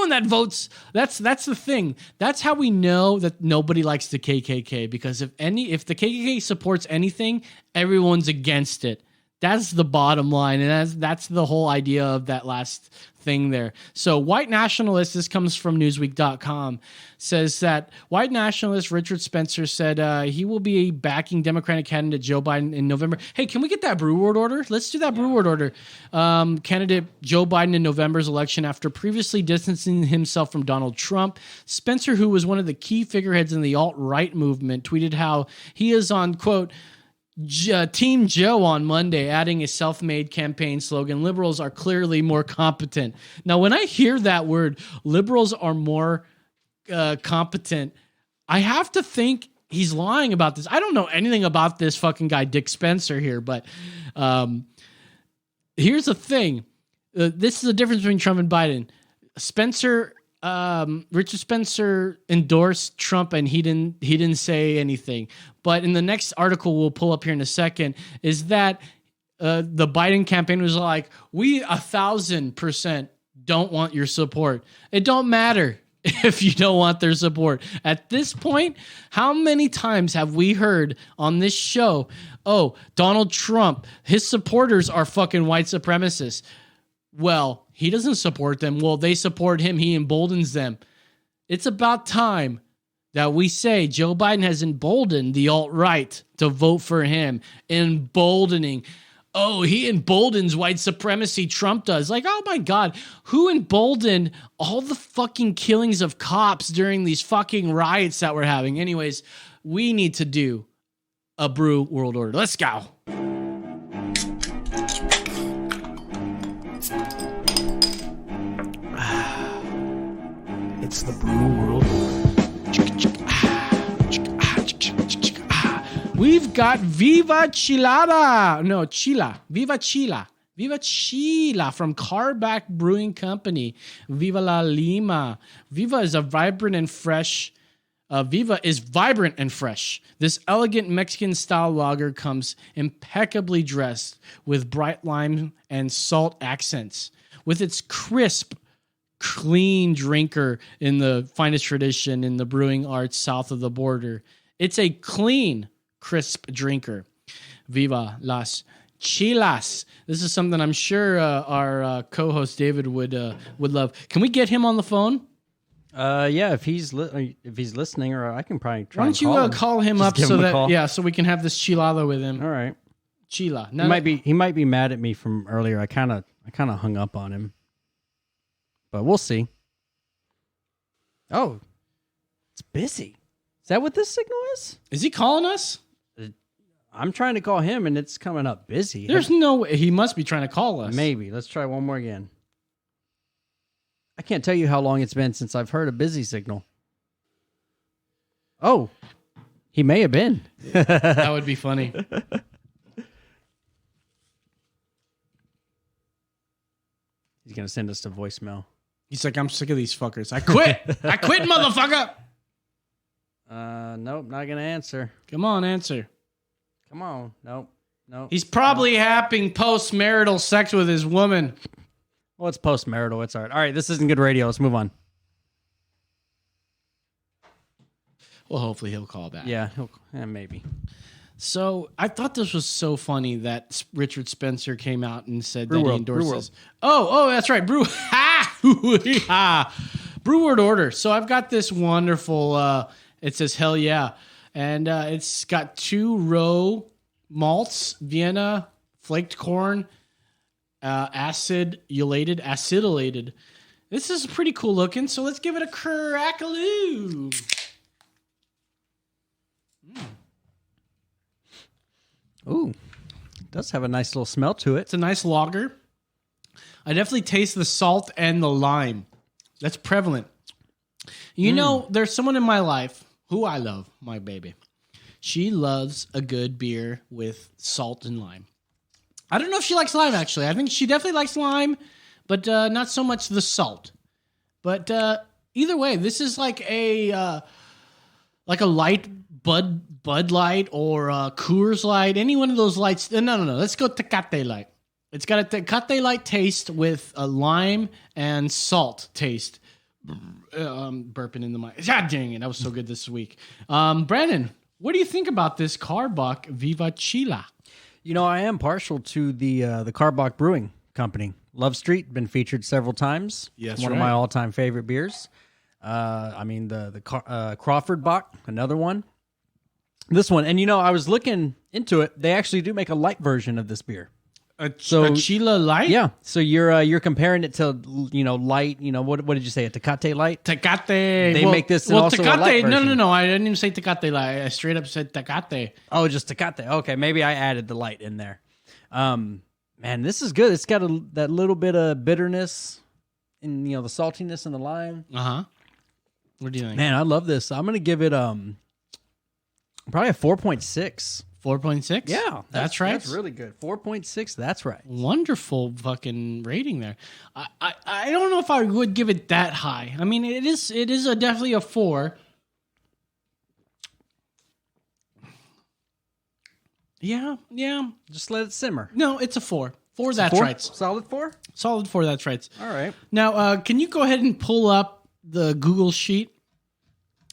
that votes, that's the thing. That's how we know that nobody likes the KKK, because if the KKK supports anything, everyone's against it. That's the bottom line, and that's the whole idea of that last thing there. So white nationalist, this comes from Newsweek.com, says that white nationalist Richard Spencer said he will be backing Democratic candidate Joe Biden in November. Hey, can we get that Brew Word order? Let's do that Brew Word order. Candidate Joe Biden in November's election after previously distancing himself from Donald Trump. Spencer, who was one of the key figureheads in the alt-right movement, tweeted how he is on, quote, Team Joe on Monday, adding a self-made campaign slogan, "Liberals are clearly more competent." Now, when I hear that word, liberals are more competent, I have to think he's lying about this. I don't know anything about this fucking guy, Dick Spencer here, but here's the thing. This is the difference between Trump and Biden. Richard Spencer endorsed Trump and he didn't say anything. But in the next article we'll pull up here in a second is that the Biden campaign was like, we 1,000% don't want your support. It don't matter if you don't want their support. At this point, how many times have we heard on this show, oh, Donald Trump, his supporters are fucking white supremacists. Well, he doesn't support them. Well, they support him. He emboldens them. It's about time that we say Joe Biden has emboldened the alt-right to vote for him. Emboldening. Oh, he emboldens white supremacy. Trump does. Like, oh my God, who emboldened all the fucking killings of cops during these fucking riots that we're having? Anyways, we need to do a Brew World Order. Let's go. It's the Brew World Order. We've got Viva Chilada. No, Chila. Viva Chila. Viva Chila from Carback Brewing Company. Viva La Lima. Viva is vibrant and fresh. This elegant Mexican-style lager comes impeccably dressed with bright lime and salt accents. With its crisp, clean drinker in the finest tradition in the brewing arts south of the border. It's a clean, crisp drinker. Viva Las Chilas. This is something I'm sure our co-host David would love. Can we get him on the phone? Yeah, if he's listening, or I can probably try. Why don't you call him up so that so we can have this chilada with him. All right, Chila. He might be mad at me from earlier. I kind of hung up on him, but we'll see. Oh, it's busy. Is that what this signal is? Is he calling us? I'm trying to call him, and it's coming up busy. There's no way. He must be trying to call us. Maybe. Let's try one more again. I can't tell you how long it's been since I've heard a busy signal. Oh, he may have been. That would be funny. He's going to send us to voicemail. He's like, I'm sick of these fuckers. I quit. I quit, motherfucker. Nope, not going to answer. Come on, answer. Come on. Nope. He's probably having post-marital sex with his woman. Well, it's post-marital. It's all right. All right, this isn't good radio. Let's move on. Well, hopefully he'll call back. Yeah, maybe. So I thought this was so funny that Richard Spencer came out and said Brew that World, he endorses. Brew World. Oh, that's right. Brew World Order. So I've got this wonderful. It says hell yeah, and it's got 2 row malts, Vienna, flaked corn, acidylated. This is pretty cool looking. So let's give it a crack-a-loo. Ooh, it does have a nice little smell to it. It's a nice lager. I definitely taste the salt and the lime. That's prevalent. You know, there's someone in my life who I love, my baby. She loves a good beer with salt and lime. I don't know if she likes lime, actually. I think she definitely likes lime, but not so much the salt. But either way, this is like a light Bud Light or Coors Light, any one of those lights. No. Let's go Tecate Light. It's got a Tecate Light taste with a lime and salt taste. Burping in the mic. God dang it, that was so good this week. Brandon, what do you think about this Carbach Viva Chila? You know, I am partial to the Carbach Brewing Company. Love Street, been featured several times. Yes, one of my all-time favorite beers. The Crawford Bach, another one. This one, and you know, I was looking into it. They actually do make a light version of this beer. A Chila Light? Yeah. So you're comparing it to, you know, light. You know, what did you say? A Tecate Light? Tecate. They make this also Tecate, a light version. No. I didn't even say Tecate Light. I straight up said Tecate. Oh, just Tecate. Okay, maybe I added the light in there. Man, this is good. It's got that little bit of bitterness, and you know the saltiness and the lime. What do you think? Man, I love this. I'm gonna give it probably a 4.6. 4.6? Yeah, that's right. That's really good. 4.6. That's right. Wonderful fucking rating there. I don't know if I would give it that high. I mean, it is definitely a 4. Yeah. Just let it simmer. No, it's a 4. 4, that's right. Solid 4? Solid 4, that's right. All right. Now, can you go ahead and pull up the Google sheet?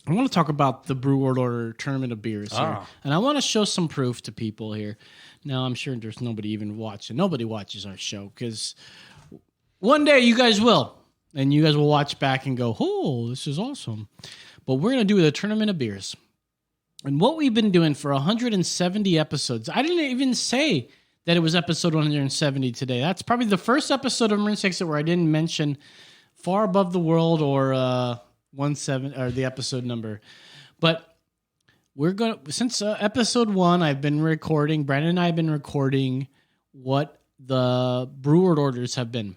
I want to talk about the Brew World Order Tournament of Beers here. And I want to show some proof to people here. Now, I'm sure there's nobody even watching. Nobody watches our show because one day you guys will. And you guys will watch back and go, oh, this is awesome. But we're going to do the Tournament of Beers. And what we've been doing for 170 episodes, I didn't even say that it was episode 170 today. That's probably the first episode of Marin 6 where I didn't mention Far Above the World or 17 or the episode number. But we're going to, since episode 1, I've been recording, Brandon and I have been recording what the Brew World Orders have been.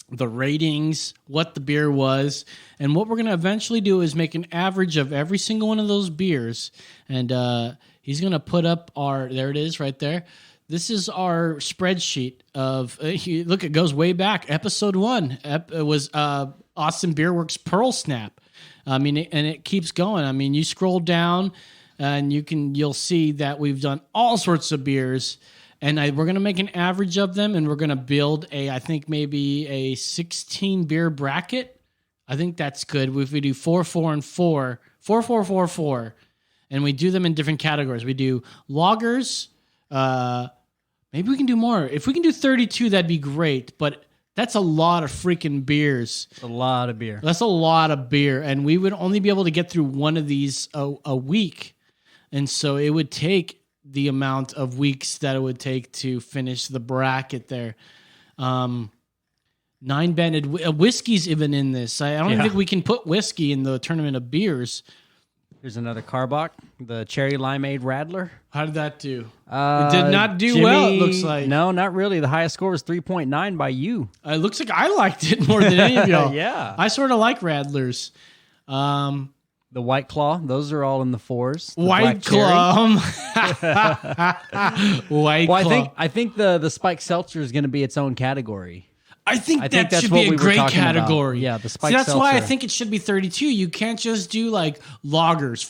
The ratings, what the beer was, and what we're going to eventually do is make an average of every single one of those beers. And he's going to put up there it is right there, This is our spreadsheet of, look, it goes way back. Episode 1 it was Austin Beer Works Pearl Snap. I mean, and it keeps going. I mean, you scroll down and you'll see that we've done all sorts of beers. And we're going to make an average of them, and we're going to build I think maybe a 16 beer bracket. I think that's good. If we do 4, 4, and 4, 4, 4, 4, 4, and we do them in different categories. We do lagers. Maybe we can do more. If we can do 32, that'd be great. But that's a lot of freaking beers. A lot of beer. That's a lot of beer, and we would only be able to get through one of these a week, and so it would take the amount of weeks that it would take to finish the bracket there. 9-banded whiskey's even in this. I don't even think we can put whiskey in the tournament of beers. Here's another Carbach, the Cherry Limeade Radler. How did that do? It did not do well, it looks like. No, not really. The highest score was 3.9 by you. It looks like I liked it more than any of y'all. Yeah. I sort of like Radlers. The White Claw, those are all in the 4s. The White Claw. White Claw. Well, I think the Spike Seltzer is going to be its own category. I think that that's should what be a we were great talking about. category. Yeah, the Spike That's why I Seltzer. think it should be 32. You can't just do like lagers,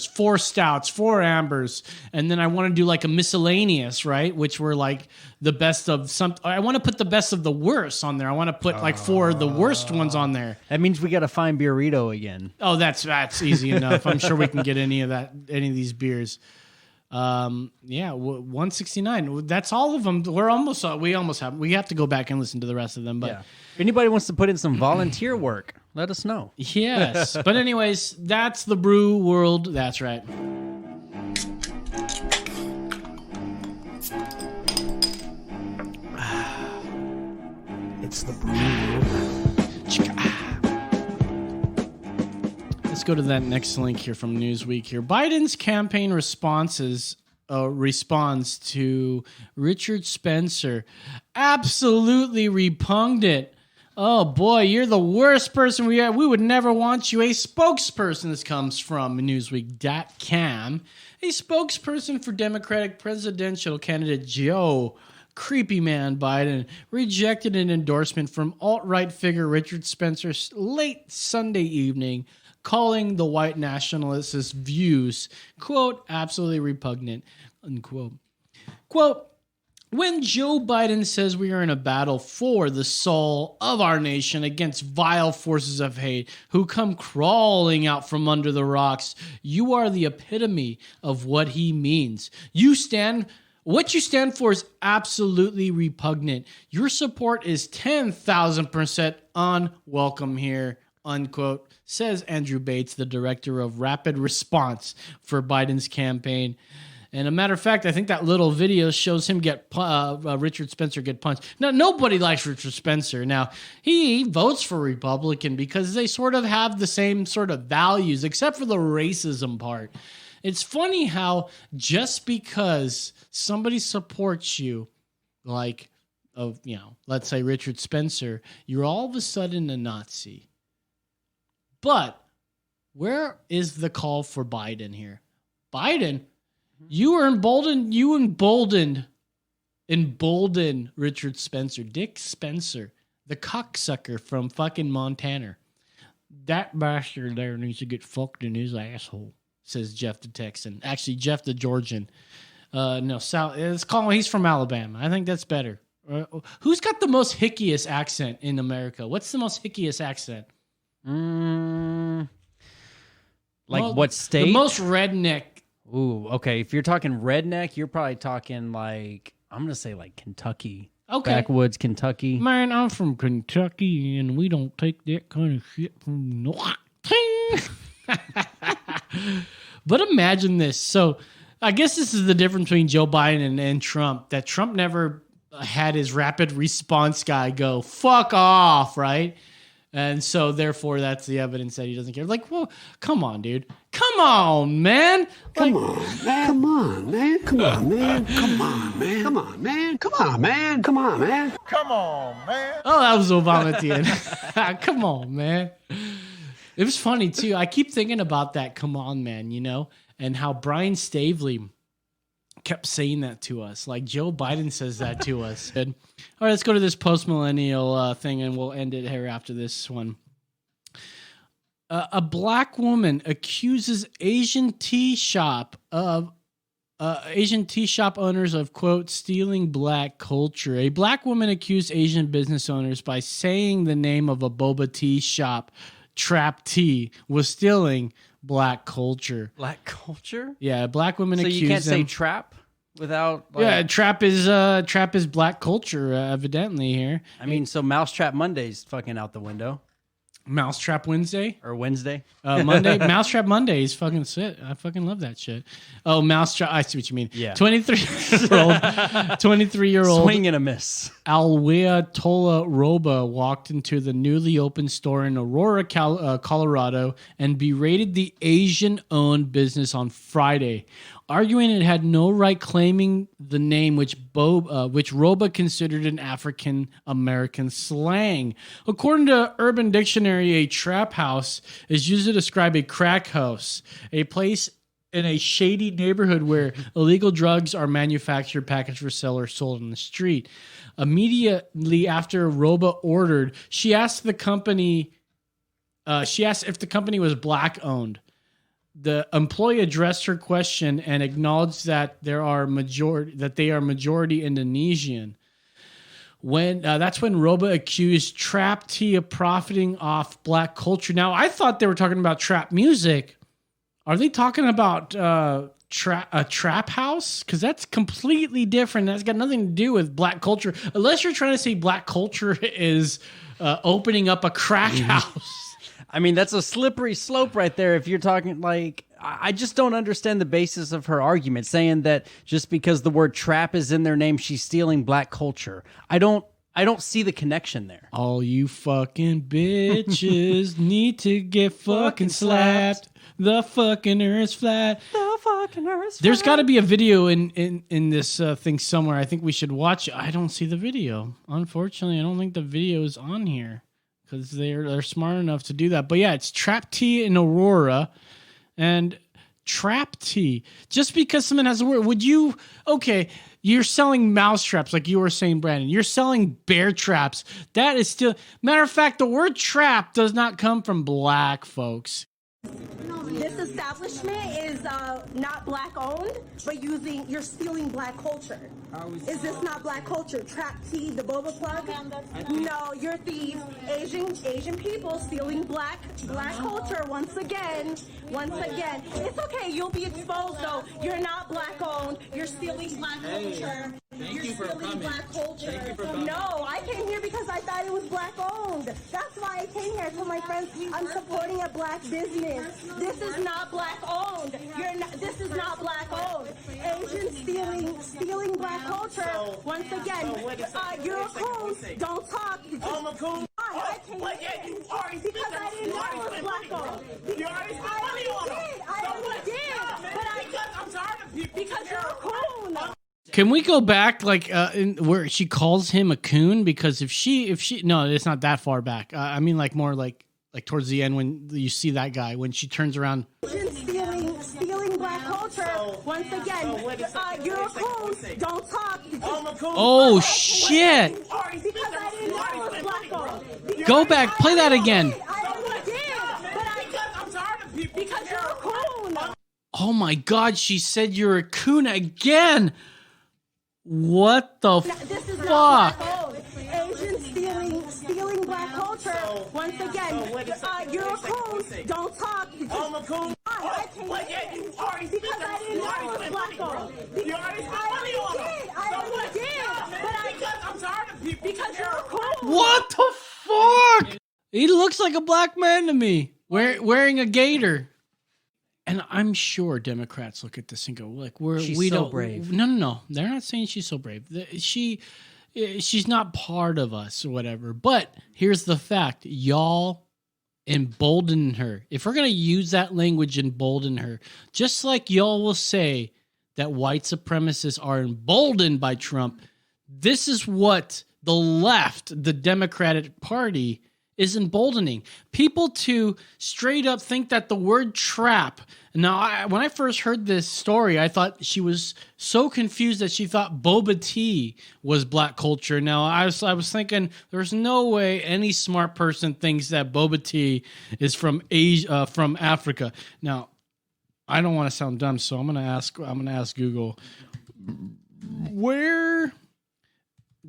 4 stouts, 4 ambers, and then I want to do like a miscellaneous, right? Which were like the best of some. I want to put the best of the worst on there. I want to put like 4 of the worst ones on there. That means we got to find Beerito again. Oh, that's easy enough. I'm sure we can get any of these beers. 169. That's all of them. We have to go back and listen to the rest of them. But if anybody wants to put in some volunteer work, let us know. Yes. But anyways, that's the brew world. That's right. It's the brew world. Let's go to that next link here from Newsweek here. Biden's campaign responds to Richard Spencer. Absolutely repugnant. Oh boy, you're the worst person we have. We would never want you. A spokesperson, this comes from Newsweek.com. A spokesperson for Democratic presidential candidate Joe Creepy Man Biden rejected an endorsement from alt-right figure Richard Spencer late Sunday evening, calling the white nationalist's views, quote, absolutely repugnant, unquote. Quote, when Joe Biden says we are in a battle for the soul of our nation against vile forces of hate who come crawling out from under the rocks, you are the epitome of what he means. What you stand for is absolutely repugnant. Your support is 10,000% unwelcome here, unquote, says Andrew Bates, the director of rapid response for Biden's campaign. And a matter of fact, I think that little video shows him Richard Spencer get punched. Now, nobody likes Richard Spencer. Now, he votes for Republican because they sort of have the same sort of values, except for the racism part. It's funny how just because somebody supports you, like, let's say Richard Spencer, you're all of a sudden a Nazi. But where is the call for Biden here? Biden, you emboldened Richard Spencer, Dick Spencer, the cocksucker from fucking Montana. That bastard there needs to get fucked in his asshole, says Jeff the Texan. Actually, Jeff the Georgian. He's from Alabama. I think that's better. Who's got the most hickiest accent in America? What's the most hickiest accent? What state? The most redneck. Ooh, okay. If you're talking redneck, you're probably talking like, I'm going to say like Kentucky. Okay. Backwoods, Kentucky. Man, I'm from Kentucky, and we don't take that kind of shit from nothing. But imagine this. So I guess this is the difference between Joe Biden and Trump, that Trump never had his rapid response guy go, fuck off, right? And so, therefore, that's the evidence that he doesn't care. Like, well, come on, dude. Come on, man. Come on, man. Come on, man. Come on, man. Come on, man. Come on, man. Come on, man. Come on, man. Come on, man. Oh, that was Obama at the end. Come on, man. It was funny, too. I keep thinking about that, come on, man, and how Brian Stavely kept saying that to us. Like Joe Biden says that to us. Good. All right, let's go to this post-millennial thing, and we'll end it here after this one. A black woman accuses Asian tea shop owners of, quote, stealing black culture. A black woman accused Asian business owners by saying the name of a boba tea shop, Trap Tea, was stealing black culture. Black culture? Yeah, a black woman So accused you can't them. say trap without... Like, Yeah, trap is black culture, evidently here. I mean, so Mousetrap Monday's fucking out the window. Mousetrap Wednesday? Or Wednesday. Monday, Mousetrap Monday is fucking sick. I fucking love that shit. Oh, Mousetrap, I see what you mean. Yeah. 23-year-old Swing and a miss. Alwea Tola Roba walked into the newly opened store in Aurora, Colorado, and berated the Asian-owned business on Friday, arguing it had no right claiming the name which Roba considered an African-American slang. According to Urban Dictionary, a trap house is used to describe a crack house, a place in a shady neighborhood where illegal drugs are manufactured, packaged for sale, or sold on the street. Immediately after Roba ordered, she asked if the company was black-owned. The employee addressed her question and acknowledged that they are majority Indonesian. That's when Roba accused Trap Tea of profiting off black culture. Now, I thought they were talking about trap music. Are they talking about a trap house? Because that's completely different. That's got nothing to do with black culture, unless you're trying to say black culture is opening up a crack house. I mean, that's a slippery slope right there. If you're talking like, I just don't understand the basis of her argument, saying that just because the word trap is in their name, she's stealing black culture. I don't see the connection there. All you fucking bitches need to get fucking slapped. The fucking earth's flat. The fucking earth's flat. There's got to be a video in this thing somewhere. I think we should watch it. I don't see the video. Unfortunately, I don't think the video is on here because they're smart enough to do that. But yeah, it's Trap Tea in Aurora. And Trap Tea. Just because someone has a word, would you... Okay, you're selling mouse traps like you were saying, Brandon. You're selling bear traps. That is still... Matter of fact, the word trap does not come from black folks. This establishment is not black owned, but you're stealing black culture. Is this not black culture? Trap Tea, the boba plug? No, you're thieves. Asian people stealing black culture once again. It's okay, you'll be exposed though. You're not black owned, you're stealing black culture. Thank you for coming. Black culture. Thank you for coming. No, I came here because I thought it was black owned. That's why I came here. I told my friends I'm supporting a black business. This is not black owned. This is not black owned. Asians stealing black culture. Once again, you're a coon. Don't talk. I'm a coon. I came here because I didn't know it was black owned. You already spent money on them. I already did. But I'm tired of people. because you're a coon. Can we go back where she calls him a coon? Because if she no, it's not that far back. I mean like more like towards the end when you see that guy when she turns around. Stealing black culture. Once again, you're a coon. Don't talk. I'm a coon. Oh shit! Because I didn't know it was black owned. Go back, play that again. I already did. But I'm tired of people. because you're a coon. Oh my god, she said you're a coon again. What the This is fuck? not black owned. Asians stealing black culture. Once again, you're a coon. Don't talk. I'm a coon. I came here because I didn't know it was black owned. You already spent money on them. I already did. But I'm tired of people. because you're a coon. What the fuck? He looks like a black man to me, wearing a gator. And I'm sure Democrats look at this and go, like, She's so brave. No. They're not saying she's so brave. She's not part of us or whatever. But here's the fact. Y'all embolden her. If we're going to use that language, embolden her. Just like y'all will say that white supremacists are emboldened by Trump, this is what the left, the Democratic Party, is emboldening. People to straight up think that the word trap. Now, when I first heard this story, I thought she was so confused that she thought boba tea was black culture. Now, I was thinking there's no way any smart person thinks that boba tea is from Asia, from Africa. Now, I don't want to sound dumb, so I'm gonna ask Google, where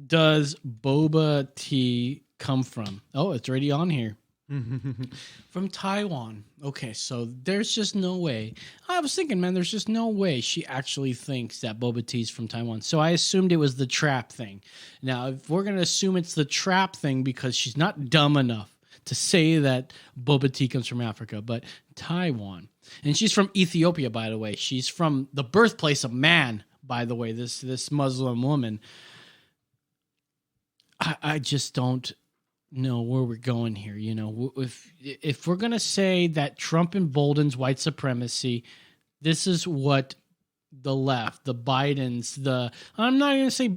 does boba tea come from? Oh, it's already on here. From Taiwan. Okay, so there's just no way. I was thinking, man, there's just no way she actually thinks that boba tea is from Taiwan. So I assumed it was the trap thing. Now, if we're going to assume it's the trap thing because she's not dumb enough to say that boba tea comes from Africa, but Taiwan. And she's from Ethiopia, by the way. She's from the birthplace of man, by the way, this Muslim woman. I just don't know where we're going here. You know, if we're going to say that Trump emboldens white supremacy, this is what the left, the Bidens, I'm not going to say,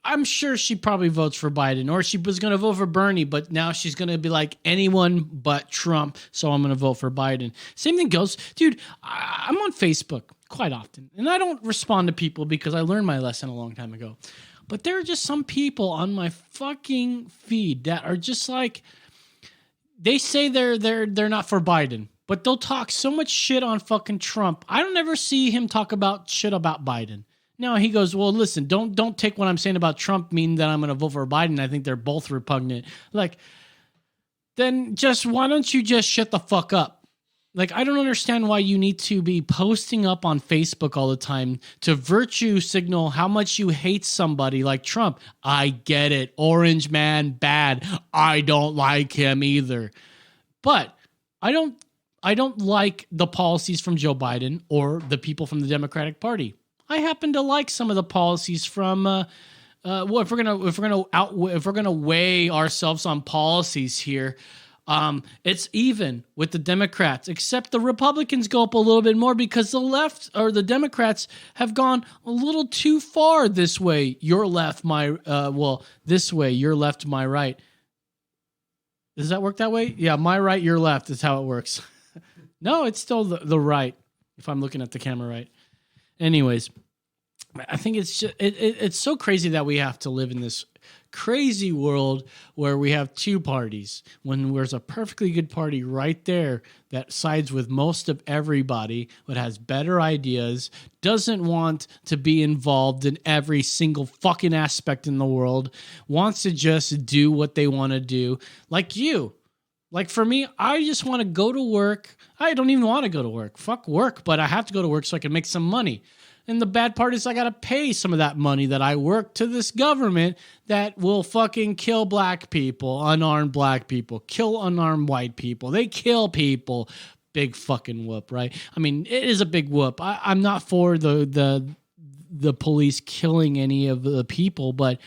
I'm sure she probably votes for Biden, or she was going to vote for Bernie, but now she's going to be like anyone but Trump, so I'm going to vote for Biden. Same thing goes, dude, I'm on Facebook quite often, and I don't respond to people because I learned my lesson a long time ago. But there are just some people on my fucking feed that are just like, they say they're not for Biden, but they'll talk so much shit on fucking Trump. I don't ever see him talk about shit about Biden. No, he goes, well, listen, don't take what I'm saying about Trump mean that I'm going to vote for Biden. I think they're both repugnant. Like, then why don't you just shut the fuck up? Like, I don't understand why you need to be posting up on Facebook all the time to virtue signal how much you hate somebody like Trump. I get it. Orange man, bad. I don't like him either. But I don't like the policies from Joe Biden or the people from the Democratic Party. I happen to like some of the policies from well, if we're gonna weigh ourselves on policies here, it's even with the Democrats, except the Republicans go up a little bit more because the left or the Democrats have gone a little too far this way. Your left, this way, your left, my right. Does that work that way? Yeah, my right, your left is how it works. No, it's still the right, if I'm looking at the camera right. Anyways, I think it's just, it's so crazy that we have to live in this crazy world where we have two parties when there's a perfectly good party right there that sides with most of everybody, but has better ideas, doesn't want to be involved in every single fucking aspect in the world, wants to just do what they want to do. Like you. Like for me, I just want to go to work. I don't even want to go to work. Fuck work, but I have to go to work so I can make some money. And the bad part is I got to pay some of that money that I work to this government that will fucking kill black people, unarmed black people, kill unarmed white people. They kill people. Big fucking whoop, right? I mean, it is a big whoop. I'm not for the police killing any of the people, but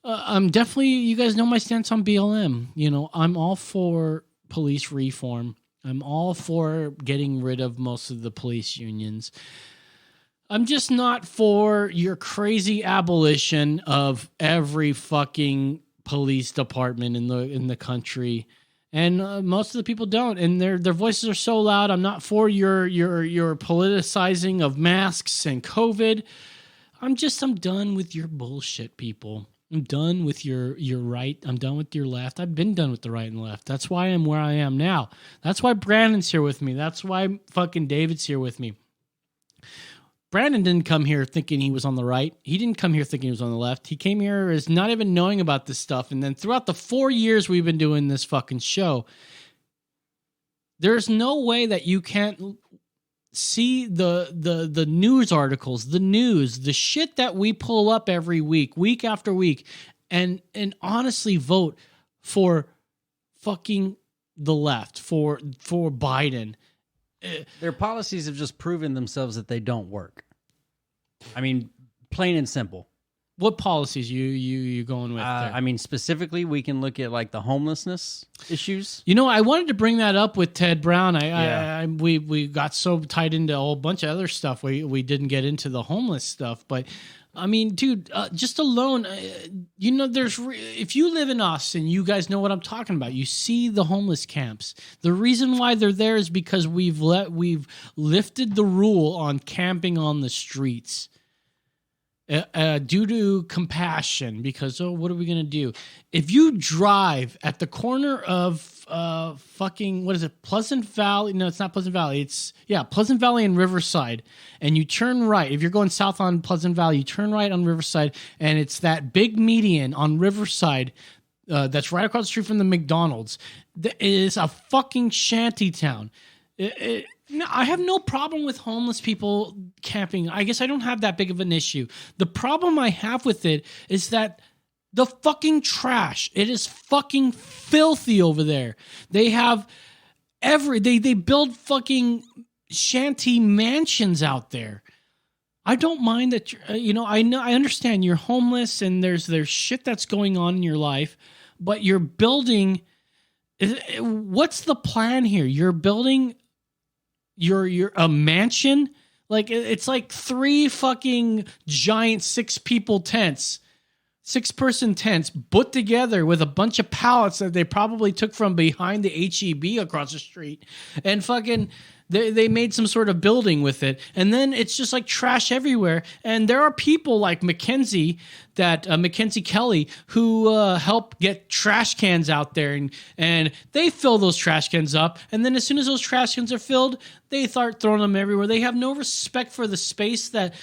I'm definitely, you guys know my stance on BLM. You know, I'm all for police reform. I'm all for getting rid of most of the police unions. I'm just not for your crazy abolition of every fucking police department in the country, and most of the people don't. And their voices are so loud. I'm not for your politicizing of masks and COVID. I'm done with your bullshit, people. I'm done with your right. I'm done with your left. I've been done with the right and left. That's why I'm where I am now. That's why Brandon's here with me. That's why fucking David's here with me. Brandon didn't come here thinking he was on the right. He didn't come here thinking he was on the left. He came here as not even knowing about this stuff. And then throughout the 4 years we've been doing this fucking show, there's no way that you can't see the news articles, the news, the shit that we pull up every week after week, and honestly vote for fucking the left, for Biden. Their policies have just proven themselves that they don't work. I mean, plain and simple. What policies you going with there? I mean, specifically, we can look at like the homelessness issues. You know, I wanted to bring that up with Ted Brown. Yeah. We got so tied into a whole bunch of other stuff. We didn't get into the homeless stuff, but I mean, dude, just alone, you know, if you live in Austin, you guys know what I'm talking about. You see the homeless camps. The reason why they're there is because we've lifted the rule on camping on the streets. Due to compassion, because what are we gonna do if you drive at the corner of fucking what is it, Pleasant Valley? No, it's not Pleasant Valley. It's Pleasant Valley and Riverside, and you turn right. If you're going south on Pleasant Valley, you turn right on Riverside, and it's that big median on Riverside that's right across the street from the McDonald's. It is a fucking shanty town. No, I have no problem with homeless people camping. I guess I don't have that big of an issue. The problem I have with it is that the fucking trash. It is fucking filthy over there. They have they build fucking shanty mansions out there. I don't mind that. I understand you're homeless and there's shit that's going on in your life, but you're building. What's the plan here? You're building. You're a mansion, like it's like 3 fucking giant 6-person tents put together with a bunch of pallets that they probably took from behind the HEB across the street, and fucking they made some sort of building with it, and then it's just like trash everywhere. And there are people like Mackenzie Kelly who help get trash cans out there, and they fill those trash cans up, and then as soon as those trash cans are filled, they start throwing them everywhere. They have no respect for the space that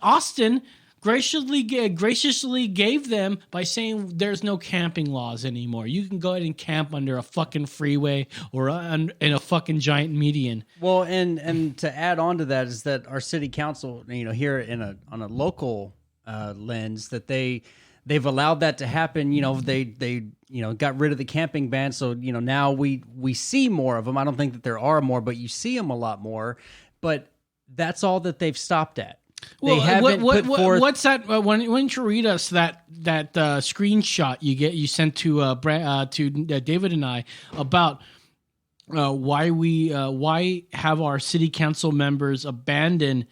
Austin graciously gave them by saying there's no camping laws anymore. You can go ahead and camp under a fucking freeway or in a fucking giant median. Well, and to add on to that is that our city council, here on a local lens, that they've allowed that to happen. They got rid of the camping ban, so now we see more of them. I don't think that there are more, but you see them a lot more. But that's all that they've stopped at. They haven't put forth. What's that? Why don't you read us that screenshot you sent to David and I about why have our city council members abandon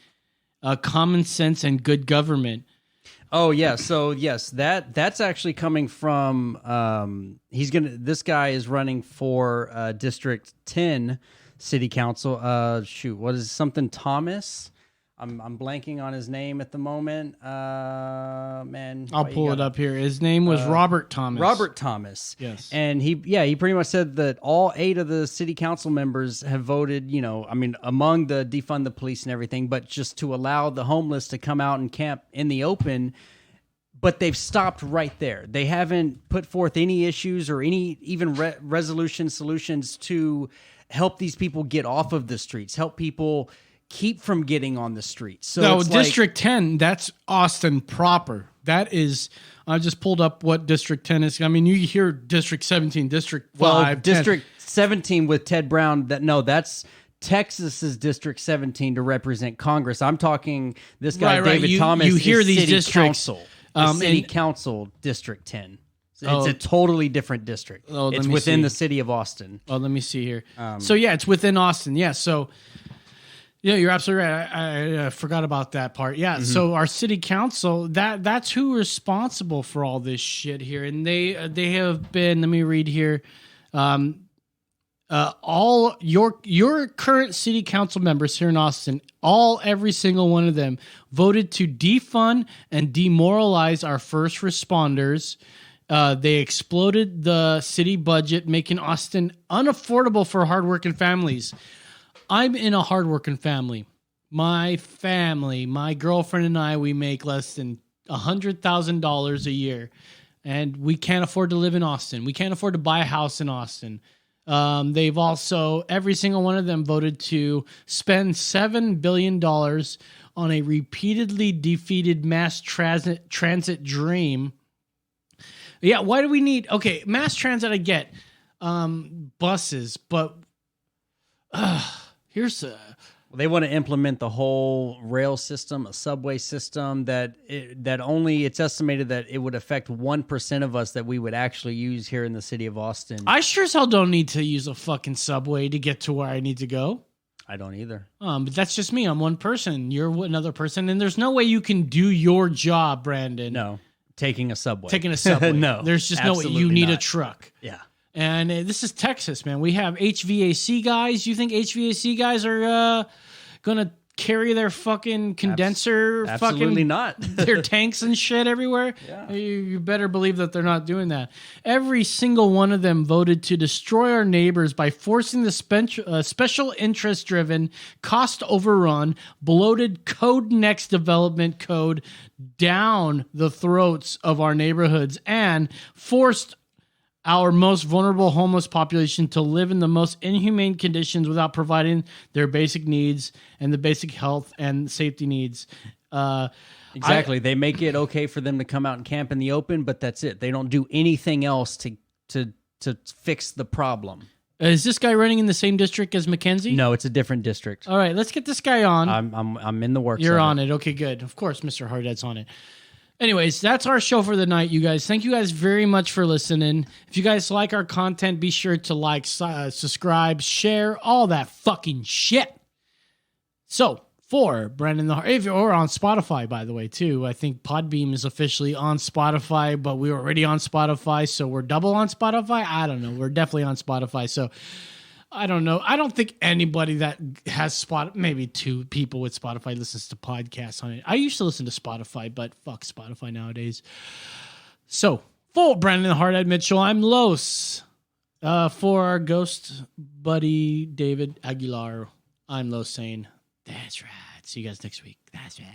common sense and good government? Oh yeah, so yes, that's actually coming from this guy is running for District 10 City Council. What is something Thomas? I'm blanking on his name at the moment. Man, I'll pull it up here. His name was Robert Thomas. Robert Thomas. Yes. And he pretty much said that all 8 of the city council members have voted, among the defund the police and everything, but just to allow the homeless to come out and camp in the open. But they've stopped right there. They haven't put forth any issues or any even resolution solutions to help these people get off of the streets, help people keep from getting on the streets. So no, District 10, that's Austin proper. That is, I just pulled up what District 10 is. I mean, you hear District 17, District 5, 10. District 17 with Ted Brown. That's Texas's District 17 to represent Congress. I'm talking this guy, right. David Thomas. You hear these city districts. Council, City Council District 10. It's a totally different district. It's within the city of Austin. Oh, let me see here. It's within Austin. Yeah, so... Yeah, you're absolutely right. I forgot about that part. Yeah, So our city council, that's who responsible for all this shit here, and they have been. Let me read here. All your current city council members here in Austin, every single one of them voted to defund and demoralize our first responders. They exploded the city budget, making Austin unaffordable for hardworking families. I'm in a hardworking family. My girlfriend and I, we make less than $100,000 a year, and we can't afford to live in Austin. We can't afford to buy a house in Austin. They've also, every single one of them voted to spend $7 billion on a repeatedly defeated mass transit dream. Yeah, why do we need, mass transit, I get, buses, but... They want to implement the whole rail system, a subway system that only it's estimated that it would affect 1% of us that we would actually use here in the city of Austin. I sure as hell don't need to use a fucking subway to get to where I need to go. I don't either. But that's just me. I'm one person. You're another person, and there's no way you can do your job, Brandon. No, taking a subway. Taking a subway. No, there's just no way. You need a truck. Yeah. And this is Texas, man. We have HVAC guys. You think HVAC guys are gonna carry their fucking condenser? Absolutely fucking, not. Their tanks and shit everywhere. Yeah. You better believe that they're not doing that. Every single one of them voted to destroy our neighbors by forcing the special interest-driven, cost overrun, bloated code next development code down the throats of our neighborhoods and forced our most vulnerable homeless population to live in the most inhumane conditions without providing their basic needs and the basic health and safety needs. Exactly. They make it okay for them to come out and camp in the open, but that's it. They don't do anything else to fix the problem. Is this guy running in the same district as Mackenzie? No, it's a different district. All right, let's get this guy on. I'm in the works. You're on it. Okay, good. Of course, Mr. Hardhead's on it. Anyways, that's our show for the night, you guys. Thank you guys very much for listening. If you guys like our content, be sure to like, subscribe, share, all that fucking shit. So, for Brandon the Hard, or on Spotify, by the way, too. I think Podbeam is officially on Spotify, but we were already on Spotify, so we're double on Spotify. I don't know. We're definitely on Spotify, so I don't know. I don't think anybody that has maybe 2 people with Spotify listens to podcasts on it. I used to listen to Spotify, but fuck Spotify nowadays. So, for Brandon the Hardhead Mitchell, I'm Los. For our ghost buddy David Aguilar, I'm Los saying, that's right. See you guys next week. That's right.